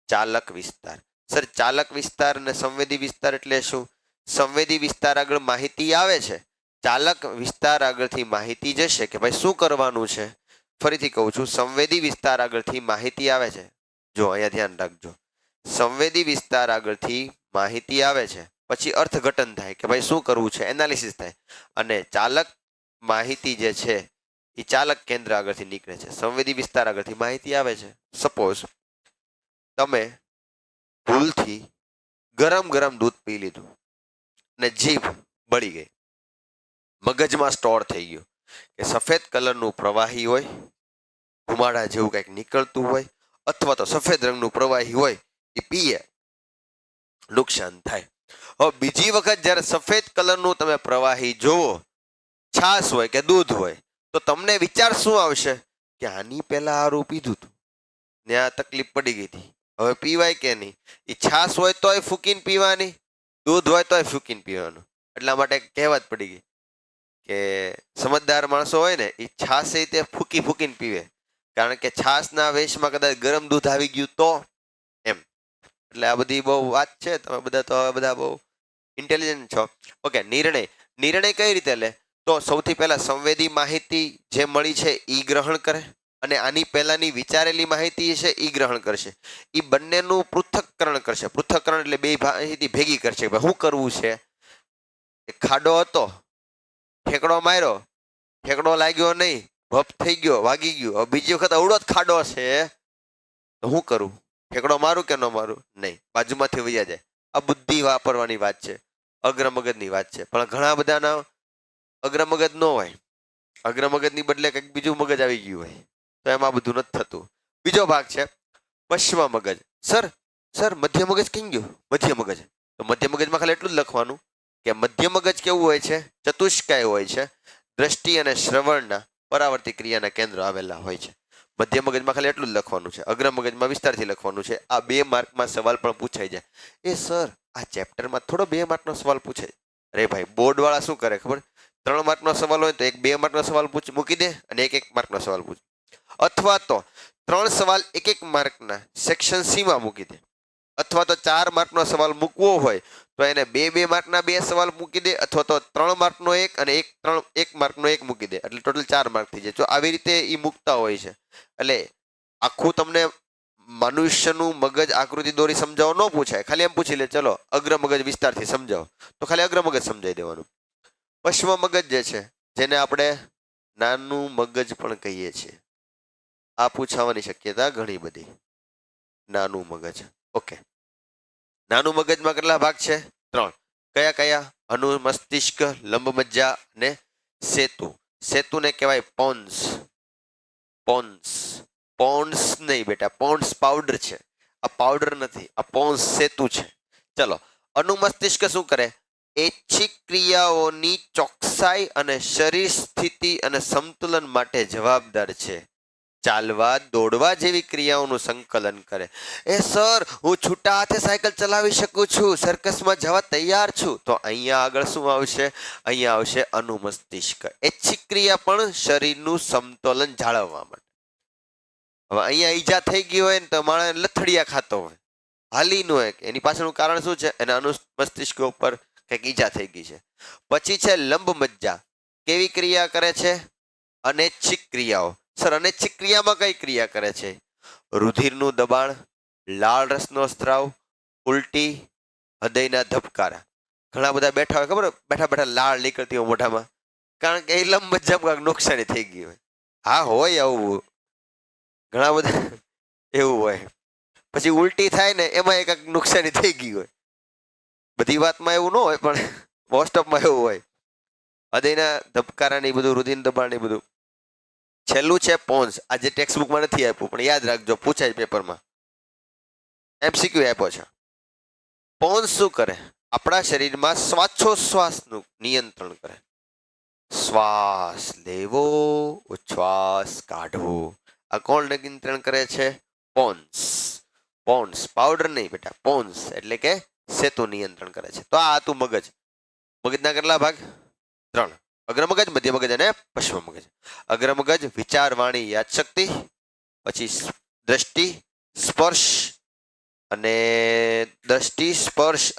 ચાલક વિસ્તાર. સર, ચાલક વિસ્તાર અને સંવેદી વિસ્તાર એટલે શું? સંવેદી વિસ્તાર આગળ માહિતી આવે છે, ચાલક વિસ્તાર આગળથી માહિતી જશે કે ભાઈ શું કરવાનું છે. ફરીથી કહું છું, સંવેદી વિસ્તાર આગળથી માહિતી આવે છે. જો અહીંયા ધ્યાન રાખજો, સંવેદી વિસ્તાર આગળથી માહિતી આવે છે, પછી અર્થઘટન થાય કે ભાઈ શું કરવું છે, એનાલિસિસ થાય. અને ચાલક માહિતી જે છે એ ચાલક કેન્દ્ર આગળથી નીકળે છે, સંવેદી વિસ્તાર આગળથી માહિતી આવે છે. સપોઝ તમે ભૂલથી ગરમ ગરમ દૂધ પી લીધું ને જીભ બળી ગઈ, મગજમાં સ્ટોર થઈ ગયું કે સફેદ કલરનું પ્રવાહી હોય, ધુમાડા જેવું કંઈક નીકળતું હોય, અથવા તો સફેદ રંગનું પ્રવાહી હોય, એ પીએ નુકસાન થાય. હવે બીજી વખત જ્યારે સફેદ કલરનું તમે પ્રવાહી જોવો, છાશ હોય કે દૂધ હોય, તો તમને વિચાર શું આવશે કે આની પહેલા આરું પીધું હતું ને આ તકલીફ પડી ગઈ હતી, હવે પીવાય કે નહીં? એ છાશ હોય તોય ફૂકીને પીવાની, દૂધ હોય તોય ફૂકીને પીવાનું. એટલા માટે કહેવત પડી ગઈ કે સમજદાર માણસો હોય ને એ છાશ એ તે ફૂકી ફૂકીને પીવે, કારણ કે છાશના વેશમાં કદાચ ગરમ દૂધ આવી ગયું તો એમ. એટલે આ બધી બહુ વાત છે. તમે બધા તો હવે બધા બહુ ઇન્ટેલિજન્ટ છો. ઓકે, નિર્ણય કઈ રીતે લે? તો સૌથી પહેલા સંવેદી માહિતી જે મળી છે એ ગ્રહણ કરે, અને આની પહેલાની વિચારેલી માહિતી છે એ ગ્રહણ કરશે. એ બંનેનું પૃથક્કરણ કરશે. પૃથક્કરણ એટલે બે માહિતી ભેગી કરશે. શું કરવું છે? ખાડો હતો, ઠેકડો માર્યો, ઠેકડો લાગ્યો નહીં, ભપ થઈ ગયો, વાગી ગયો. હવે બીજી વખત અવડો જ ખાડો છે તો શું કરું? ઠેકડો મારું કે ન મારું? નહીં, બાજુમાંથી વૈયા જાય. આ બુદ્ધિ વાપરવાની વાત છે, અગ્રમગજની વાત છે. પણ ઘણા બધાના અગ્રમગજ ન હોય, અગ્રમગજની બદલે કંઈક બીજું મગજ આવી ગયું હોય, તો એમાં બધું નથી થતું. બીજો ભાગ છે પશ્ચિમ મગજ. સર મધ્ય મગજ કેમ ગયું? મધ્ય મગજ તો મધ્ય મગજમાં ખાલી એટલું જ લખવાનું કે મધ્ય મગજ કેવું હોય છે? ચતુષ્કાય હોય છે. દ્રષ્ટિ અને શ્રવણના પરાવર્તી ક્રિયાના કેન્દ્રો આવેલા હોય છે. મધ્ય મગજમાં ખાલી એટલું જ લખવાનું છે, અગ્ર મગજમાં વિસ્તારથી લખવાનું છે. આ 2 માર્કમાં સવાલ પણ પૂછાઈ જાય. એ સર આ ચેપ્ટરમાં થોડો 2 માર્કનો સવાલ પૂછાય. અરે ભાઈ, બોર્ડ વાળા શું કરે ખબર? 3 માર્કનો સવાલ હોય તો એક 2 માર્કનો સવાલ મૂકી દે અને એક 1 માર્કનો સવાલ પૂછે, અથવા તો 3 સવાલ 1 માર્કના સેક્શન સી માં મૂકી દે, અથવા તો 4 માર્કનો સવાલ મૂકવો હોય તો એને 2 માર્કના 2 સવાલ મૂકી દે, અથવા તો 3 માર્કનો 1 અને 1 માર્કનો 1 મૂકી દે, એટલે ટોટલ 4 માર્ક થઈ જાય. જો આવી રીતે એ મૂકતા હોય છે. એટલે આખું તમને મનુષ્યનું મગજ આકૃતિ દોરી સમજાવો ન પૂછાય, ખાલી એમ પૂછી લે ચલો અગ્ર મગજ વિસ્તારથી સમજાવો, તો ખાલી અગ્ર મગજ સમજાવી દેવાનું. પશ્ચિમ મગજ જે છે, જેને આપણે નાનું મગજ પણ કહીએ છીએ, આ પૂછાવાની શક્યતા ઘણી બધી. નાનું મગજ. ઓકે, નાનું મગજમાં કેટલા ભાગ છે? 3. કયા કયા? અનુમસ્તિષ્ક, લંબમજ્જા અને સેતુ. સેતુને કહેવાય પોન્સ. પોન્સ નહીં બેટા, પોન્સ પાવડર છે, આ પાવડર નથી, આ પોન્સ સેતુ છે. ચલો, અનુમસ્તિષ્ક શું કરે? ઐચ્છિક ક્રિયાઓની ચોકસાઈ અને શરીર સ્થિતિ અને સંતુલન માટે જવાબદાર છે. ચાલવા, દોડવા જેવી ક્રિયાઓનું સંકલન કરે. એ સર, હું છૂટા હાથે સાયકલ ચલાવી શકું છું, સર્કસમાં જવા તૈયાર છું, તો અહીંયા આગળ શું આવશે? અહીંયા આવશે અનુમસ્તિષ્ક. ઐચ્છિક ક્રિયા પણ શરીરનું સમતોલન જાળવવા માટે. હવે અહીંયા ઈજા થઈ ગઈ હોય ને તો માણસ લથડિયા ખાતો હોય, હાલી ન હોય, એની પાછળનું કારણ શું છે? એના અનુમસ્તિષ્ક ઉપર કંઈક ઈજા થઈ ગઈ છે. પછી છે લંબમજ્જા. કેવી ક્રિયા કરે છે? અનૈચ્છિક ક્રિયાઓ. સર, અનૈચ્છિક ક્રિયામાં કઈ ક્રિયા કરે છે? રુધિરનું દબાણ, લાળ રસનો સ્ત્રાવ, ઉલટી, હૃદયના ધબકારા. ઘણા બધા બેઠા હોય, ખબર બેઠા બેઠા લાળ નીકળતી હોય મોઢામાં, કારણ કે એ લંબમજ્જામાં નુકસાની થઈ ગઈ હોય. હા, હોય આવું, ઘણા બધા એવું હોય. પછી ઉલટી થાય ને એમાં એક નુકસાની થઈ ગઈ હોય. બધી વાતમાં એવું ન હોય, પણ મોસ્ટ ઓફમાં એવું હોય. હૃદયના ધબકારાની બધું, રુધિર દબાણ ને બધું. છેલ્લું છે પોન્સ. આજે ટેક્સ્ટ બુકમાં નથી આપ્યું, પણ યાદ રાખજો, પૂછાય પેપરમાં. MCQ આપ્યો છે. પોન્સ શું કરે? આપણા શરીરમાં શ્વાસોશ્વાસનું નિયંત્રણ કરે. શ્વાસ લેવો, ઉચ્છ્વાસ કાઢવો, આ કોણ નિયંત્રણ કરે છે? પોન્સ. પોન્સ પાવડર નહીં બેટા, પોન્સ એટલે કે સેતુ નિયંત્રણ કરે છે. તો આ હતું મગજ. મગજના કેટલા ભાગ? 3. અગ્રમગજ, મધ્ય મગજ અને પશ્ચિમ મગજ. અગ્રમગજ વિચારવાણી યાદશક્તિ, પછી દ્રષ્ટિ, સ્પર્શ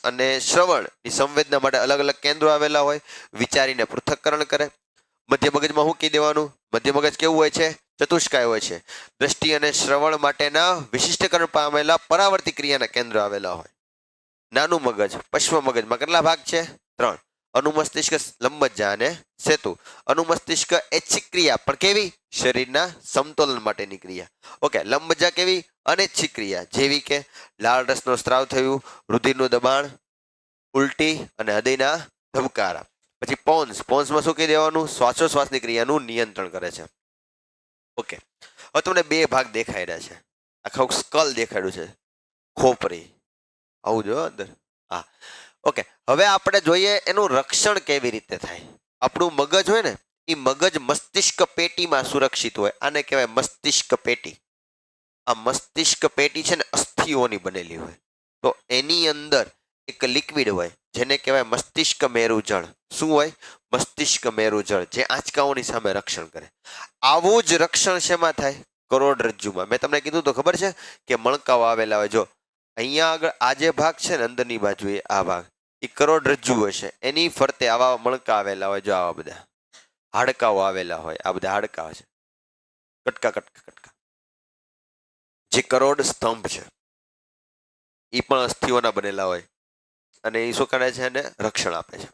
અને શ્રવણની સંવેદના માટે અલગ અલગ કેન્દ્રો આવેલા હોય, વિચારીને પૃથક્કરણ કરે. મધ્ય મગજમાં શું કહી દેવાનું? મધ્ય મગજ કેવું હોય છે? ચતુષ્કાય હોય છે. દ્રષ્ટિ અને શ્રવણ માટેના વિશિષ્ટકરણ પામેલા પરાવર્તી ક્રિયાના કેન્દ્રો આવેલા હોય. નાનું મગજ પશ્ચિમ મગજમાં કેટલા ભાગ છે? 3. અનુમસ્તિષ્ક લંબમજ્જા અને સેતુ. અનુમસ્તિષ્ક ઐચ્છિક ક્રિયા પણ કેવી? શરીરના સમતોલન માટેની ક્રિયા. ઓકે, લંબમજ્જા કેવી? અનૈચ્છિક ક્રિયા, જેવી કે લાળ રસનો સ્ત્રાવ થયું, રુધિરનું દબાણ, ઉલટી અને હૃદયના ધબકારા. પછી પોન્સ. પોન્સમાં શું કહી દેવાનું? શ્વાસોશ્વાસની ક્રિયાનું નિયંત્રણ કરે છે. ઓકે, હવે તમને બે ભાગ દેખાઈ રહ્યા છે. આખું સ્કલ દેખાડ્યું છે, ખોપરી આવું જો અંદર. હા, ઓકે. હવે આપણે જોઈએ એનું રક્ષણ કેવી રીતે થાય. આપણું મગજ હોય ને, એ મગજ મસ્તિષ્ક પેટીમાં સુરક્ષિત હોય. આને કહેવાય મસ્તિષ્ક પેટી. આ મસ્તિષ્ક પેટી છે ને અસ્થિઓની બનેલી હોય. તો એની અંદર એક લિક્વિડ હોય જેને કહેવાય મસ્તિષ્ક મેરુજળ. શું હોય? મસ્તિષ્ક મેરુજળ, જે આંચકાઓની સામે રક્ષણ કરે. આવું જ રક્ષણ શેમાં થાય? કરોડરજ્જુમાં. મેં તમને કીધું તો ખબર છે કે મણકાઓ આવેલા હોય. જો અહીંયા આગળ આ જે ભાગ છે ને અંદરની બાજુ, આ ભાગ એ કરોડરજ્જુ હશે. એની ફરતે આવા મણકા આવેલા હોય. જો આવા બધા હાડકાઓ આવેલા હોય. આ બધા હાડકા છે, કટકા કટકા કટકા, જે કરોડ સ્તંભ છે. એ પણ અસ્થિઓના બનેલા હોય અને એ શું કરે છે? એને રક્ષણ આપે છે.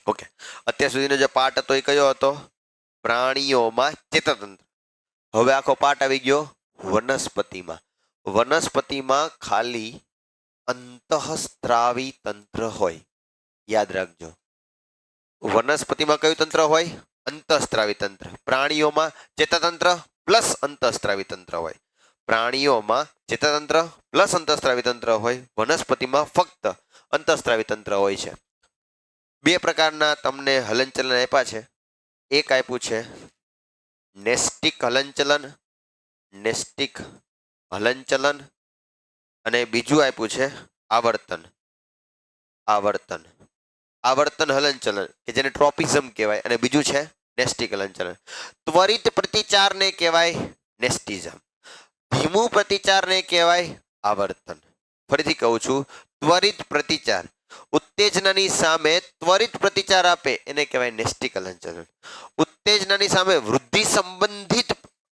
ઓકે, અત્યાર સુધીનો જે પાઠ હતો એ કયો હતો? પ્રાણીઓમાં ચેતાતંત્ર. હવે આખો પાઠ આવી ગયો વનસ્પતિમાં. વનસ્પતિમાં ખાલી અંતઃસ્ત્રાવી તંત્ર હોય. યાદ રાખજો, વનસ્પતિમાં કયું તંત્ર હોય? અંતઃસ્ત્રાવી તંત્ર. પ્રાણીઓમાં ચેતાતંત્ર પ્લસ અંતઃસ્ત્રાવી તંત્ર હોય. પ્રાણીઓમાં ચેતાતંત્ર પ્લસ અંતઃસ્ત્રાવી તંત્ર હોય. વનસ્પતિમાં ફક્ત અંતઃસ્ત્રાવી તંત્ર હોય છે. બે પ્રકારના તમને હલનચલન આપ્યા છે. એક આપ્યું છે નેસ્ટિક હલનચલન, નેસ્ટિક હલનચલન, અને બીજું આપ્યું છે આવર્તન. આવર્તન, આવર્તન હલનચલન, કે જેને ટ્રોપિઝમ કહેવાય, અને બીજું છે નેસ્ટિક હલનચલન. ત્વરિત પ્રતિચારને કહેવાય નેસ્ટિઝમ. ધીમું પ્રતિચારને કહેવાય આવર્તન. ફરીથી કહું છું, ત્વરિત પ્રતિચાર, ઉત્તેજનાની સામે ત્વરિત પ્રતિચાર આપે એને કહેવાય નેસ્ટિક હલનચલન. ઉત્તેજનાની સામે વૃદ્ધિ સંબંધિત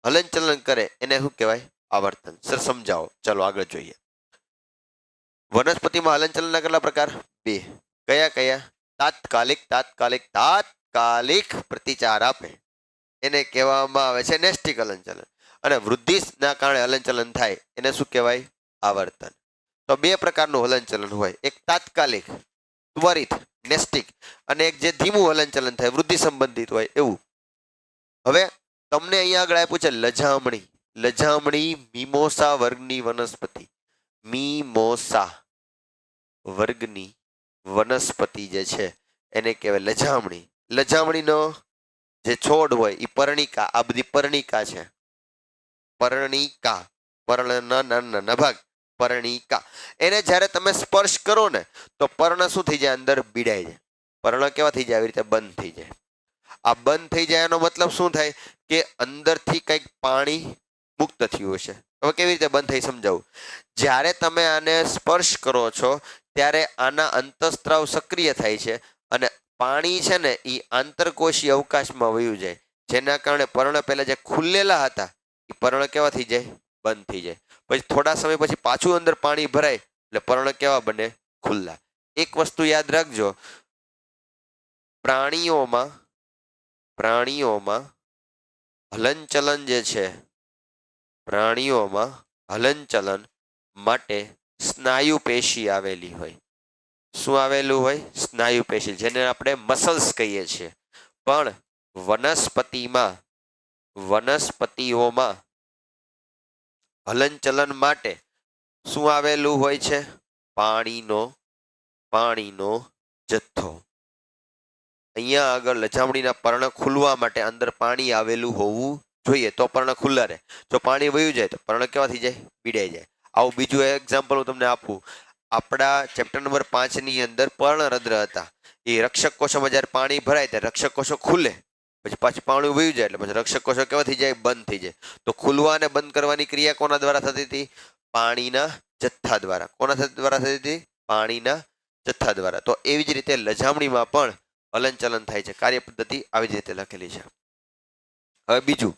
હલનચલન કરે એને શું કહેવાય? આવર્તન. સર સમજાવો. ચલો આગળ જોઈએ. વનસ્પતિમાં હલનચલનના કેટલા પ્રકાર? બે. કયા કયા? તાત્કાલિક, તાત્કાલિક, તાત્કાલિક પ્રતિચાર આપે એને કહેવામાં આવે છે નેસ્ટિક હલનચલન. અને વૃદ્ધિના કારણે હલનચલન થાય એને શું કહેવાય? આવર્તન. તો બે પ્રકારનું હલનચલન હોય, એક તાત્કાલિક ત્વરિત નેસ્ટિક, અને એક જે ધીમું હલનચલન થાય વૃદ્ધિ સંબંધિત હોય એવું. હવે તમને અહીંયા આગળ આપ્યું છે લજામણી. લજામણી મિમોસા વર્ગની વનસ્પતિ. મિમોસા વર્ગની વનસ્પતિ જે છે એને કહેવાય લજામણી. લજામણીનો જે છોડ હોય એ પર્ણિકા. આ બધી પર્ણિકા છે. પર્ણિકા, પર્ણના ભાગ, પર્ણિકા. એને જ્યારે તમે સ્પર્શ કરો ને તો પર્ણ શું થઈ જાય? અંદર ભીડાઈ જાય. પર્ણ કેવા થઈ જાય? આવી રીતે બંધ થઈ જાય. આ બંધ થઈ જાય એનો મતલબ શું થાય? કે અંદરથી કંઈક પાણી મુક્ત થયું હશે. હવે કેવી રીતે બંધ થઈ સમજાવું. જ્યારે તમે આને સ્પર્શ કરો છો ત્યારે આના અંતઃસ્ત્રાવ સક્રિય થાય છે અને પાણી છે ને એ આંતરકોશી અવકાશમાં વયું જાય, જેના કારણે પર્ણ પહેલા જે ખુલ્લેલા હતા એ પર્ણ કેવા થઈ જાય? બંધ થઈ જાય. પછી થોડા સમય પછી પાછું અંદર પાણી ભરાય એટલે પર્ણ કેવા બને? ખુલ્લા. એક વસ્તુ યાદ રાખજો, પ્રાણીઓમાં હલનચલન જે છે, પ્રાણીઓમાં હલનચલન માટે સ્નાયુ પેશી આવેલી હોય. શું આવેલું હોય? સ્નાયુ પેશી, જેને આપણે મસલ્સ કહીએ છીએ. પણ વનસ્પતિઓમાં હલનચલન માટે શું આવેલું હોય છે? પાણીનો જથ્થો. અહીંયા આગળ લજામણીના પર્ણ ખુલવા માટે અંદર પાણી આવેલું હોવું જોઈએ તો પર્ણ ખુલ્લા રહે. જો પાણી વયું જાય તો પર્ણ કેવા થઈ જાય? પીડાઈ જાય. આવું બીજું એક્ઝામ્પલ હું તમને આપું. આપણા ચેપ્ટર નંબર 5 ની અંદર પર્ણરંધ્ર હતા. એ રક્ષક કોષોમાં જ્યારે પાણી ભરાય ત્યારે રક્ષક કોષો ખુલે, પછી પાછું પાણી વયું જાય એટલે પછી રક્ષક કોષો કેવા થઈ જાય? બંધ થઈ જાય. તો ખુલવા અને બંધ કરવાની ક્રિયા કોના દ્વારા થતી હતી? પાણીના જથ્થા દ્વારા. કોના દ્વારા થતી હતી? પાણીના જથ્થા દ્વારા. તો એવી જ રીતે લજામણીમાં પણ હલનચલન થાય છે. કાર્ય પદ્ધતિ આવી જ રીતે લખેલી છે. હવે બીજું,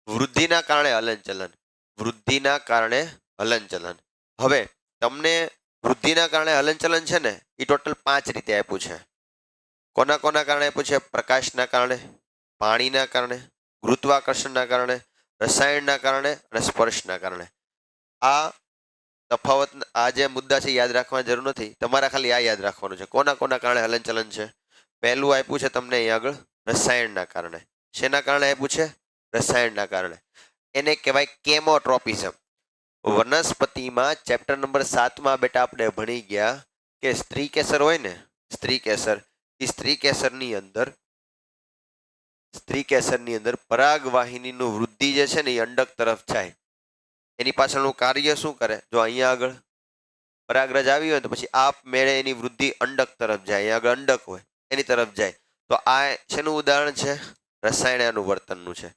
વૃદ્ધિના કારણે હલનચલન. વૃદ્ધિના કારણે હલનચલન. હવે તમને વૃદ્ધિના કારણે હલનચલન છે ને એ ટોટલ 5 રીતે આપ્યું છે. કોના કોના કારણે આપ્યું છે? પ્રકાશના કારણે, પાણીના કારણે, ગુરુત્વાકર્ષણના કારણે, રસાયણના કારણે અને સ્પર્શના કારણે. આ તફાવત, આ જે મુદ્દા છે યાદ રાખવાની જરૂર નથી, તમારા ખાલી આ યાદ રાખવાનું છે કોના કોના કારણે હલનચલન છે. પહેલું આપ્યું છે તમને અહીં આગળ રસાયણના કારણે. શેના કારણે આપ્યું છે? રસાયણના કારણે. એને કહેવાય કેમોટ્રોપિઝમ. વનસ્પતિમાં ચેપ્ટર નંબર 7માં બેટા આપણે ભણી ગયા કે સ્ત્રી કેસર હોય ને, સ્ત્રી કેસર, એ સ્ત્રી કેસરની અંદર પરાગવાહિનીનું વૃદ્ધિ જે છે ને એ અંડક તરફ જાય. એની પાછળનું કાર્ય શું કરે? જો અહીંયા આગળ પરાગરજ આવી હોય તો પછી આપમેળે એની વૃદ્ધિ અંડક તરફ જાય. અહીંયા આગળ અંડક હોય એની તરફ જાય. તો આ શેનું ઉદાહરણ છે? રસાયણનું વર્તનનું છે.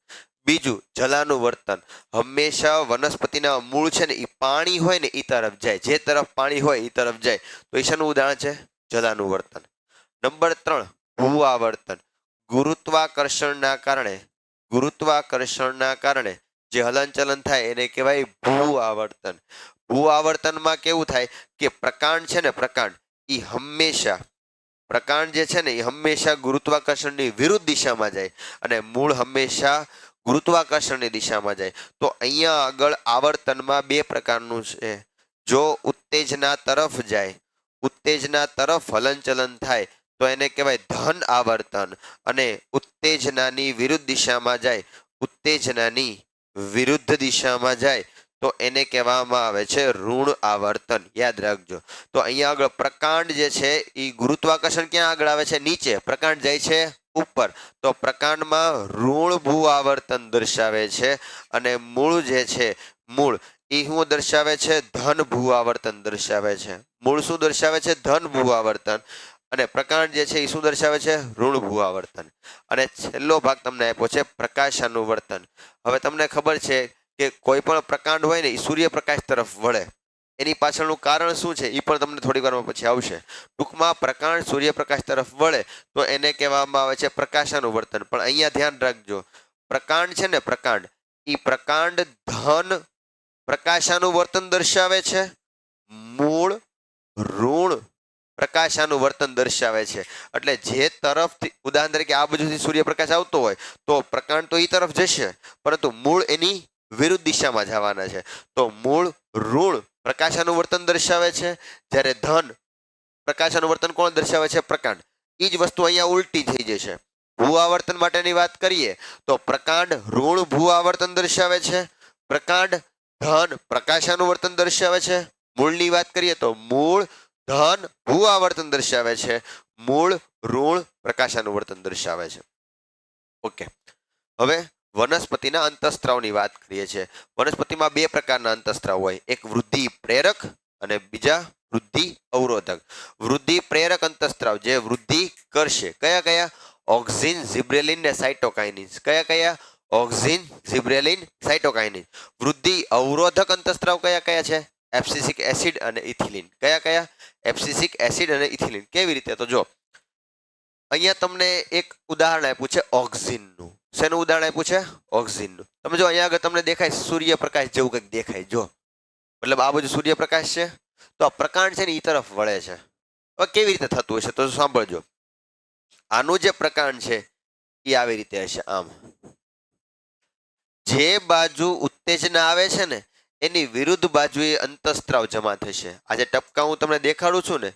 બીજું જલાનું વર્તન. હંમેશા વનસ્પતિના મૂળ છે ને એ પાણી હોય ને એ તરફ જાય. જે તરફ પાણી હોય એ તરફ જાય. તો એ શેનું ઉદાહરણ છે? જલાનું વર્તન. નંબર 3 ભૂઆવર્તન. ગુરુત્વાકર્ષણના કારણે જે હલનચલન થાય એને કહેવાય ભૂઆવર્તન. ભૂઆવર્તનમાં કેવું થાય કે પ્રકાંડ છે ને, પ્રકાંડ એ હંમેશા, પ્રકાંડ જે છે ને એ હંમેશા ગુરુત્વાકર્ષણની વિરુદ્ધ દિશામાં જાય અને મૂળ હંમેશા ગુરુત્વાકર્ષણની દિશામાં જાય. તો અહીંયા આગળ આવર્તનમાં 2 પ્રકારનું છે. જો ઉત્તેજના તરફ જાય, ઉત્તેજના તરફ હલનચલન થાય તો એને કહેવાય ધન આવર્તન. અને ઉત્તેજનાની વિરુદ્ધ દિશામાં જાય, ઉત્તેજનાની વિરુદ્ધ દિશામાં જાય તો એને કહેવામાં આવે છે ઋણ આવર્તન. યાદ રાખજો. તો અહીંયા આગળ પ્રકાંડ જે છે એ ગુરુત્વાકર્ષણ ક્યાં આગળ આવે છે? નીચે. પ્રકાંડ જાય છે ઉપર. તો પ્રકાંડમાં ઋણ ભૂ આવર્તન દર્શાવે છે અને મૂળ જે છે, મૂળ એ શું દર્શાવે છે? ધન ભૂ આવર્તન દર્શાવે છે. મૂળ શું દર્શાવે છે? ધન ભૂ આવર્તન. અને પ્રકાંડ જે છે એ શું દર્શાવે છે? ઋણ ભૂ આવર્તન. અને છેલ્લો ભાગ તમને આપ્યો છે પ્રકાશાનું વર્તન. હવે તમને ખબર છે કે કોઈ પણ પ્રકાંડ હોય ને એ સૂર્યપ્રકાશ તરફ વળે. એની પાછળનું કારણ શું છે એ પણ તમને થોડી વારમાં પછી આવશે. ટૂંકમાં પ્રકાંડ સૂર્યપ્રકાશ તરફ વળે તો એને કહેવામાં આવે છે પ્રકાશાનું વર્તન. પણ અહીંયા ધ્યાન રાખજો, પ્રકાંડ છે ને, પ્રકાંડ એ પ્રકાંડ ધન પ્રકાશાનું વર્તન દર્શાવે છે, મૂળ ઋણ પ્રકાશાનું વર્તન દર્શાવે છે. એટલે જે તરફથી, ઉદાહરણ તરીકે આ બાજુથી સૂર્યપ્રકાશ આવતો હોય તો પ્રકાંડ તો એ તરફ જશે, પરંતુ મૂળ એની વિરુદ્ધ દિશામાં જવાના છે. તો મૂળ ઋણ પ્રકાશાનું વર્તન દર્શાવે છે, જ્યારે ધન પ્રકાશાનું વર્તન કોણ દર્શાવે છે? પ્રકાંડ. એ જ વસ્તુ અહીંયા ઉલટી થઈ જશે. ભૂઆવર્તન માટેની વાત કરીએ તો પ્રકાંડ ઋણ ભૂઆવર્તન દર્શાવે છે, પ્રકાંડ ધન પ્રકાશાનું વર્તન દર્શાવે છે. મૂળની વાત કરીએ તો મૂળ ધન ભૂઆવર્તન દર્શાવે છે, મૂળ ઋણ પ્રકાશાનું વર્તન દર્શાવે છે. ઓકે, હવે વનસ્પતિના અંતઃસ્ત્રાવની વાત કરીએ છીએ. વનસ્પતિમાં 2 પ્રકારના અંતઃસ્ત્રાવ હોય, એક વૃદ્ધિ પ્રેરક અને બીજા વૃદ્ધિ અવરોધક. વૃદ્ધિ પ્રેરક અંતઃસ્ત્રાવ જે વૃદ્ધિ કરશે, કયા કયા? ઓક્સિન, ઝિબ્રેલિન ને સાઇટોકાઇનિન. કયા કયા? Auxin, ઝિબ્રેલિન, cytokinin. વૃદ્ધિ અવરોધક અંતઃસ્ત્રાવ કયા કયા છે? એબ્સિસિક એસિડ અને ઇથિલિન. કયા કયા? એબ્સિસિક એસિડ અને ઇથિલિન. કેવી રીતે? તો જો અહીંયા તમને એક ઉદાહરણ આપ્યું છે ઓક્સિનનું. શેનું ઉદાહરણ આપ્યું છે? ઓક્સિનનું. તમે જો અહીંયા આગળ તમને દેખાય સૂર્યપ્રકાશ જેવું કંઈક દેખાય. જો મતલબ આ બધું સૂર્યપ્રકાશ છે તો આ પ્રકાંડ છે ને એ તરફ વળે છે. હવે કેવી રીતે થતું હશે તો સાંભળજો. આનું જે પ્રકાંડ છે એ આવી રીતે હશે, આમ. જે બાજુ ઉત્તેજના આવે છે ને એની વિરુદ્ધ બાજુએ અંતઃસ્ત્રાવ જમા થશે. આ જે ટપકા હું તમને દેખાડું છું ને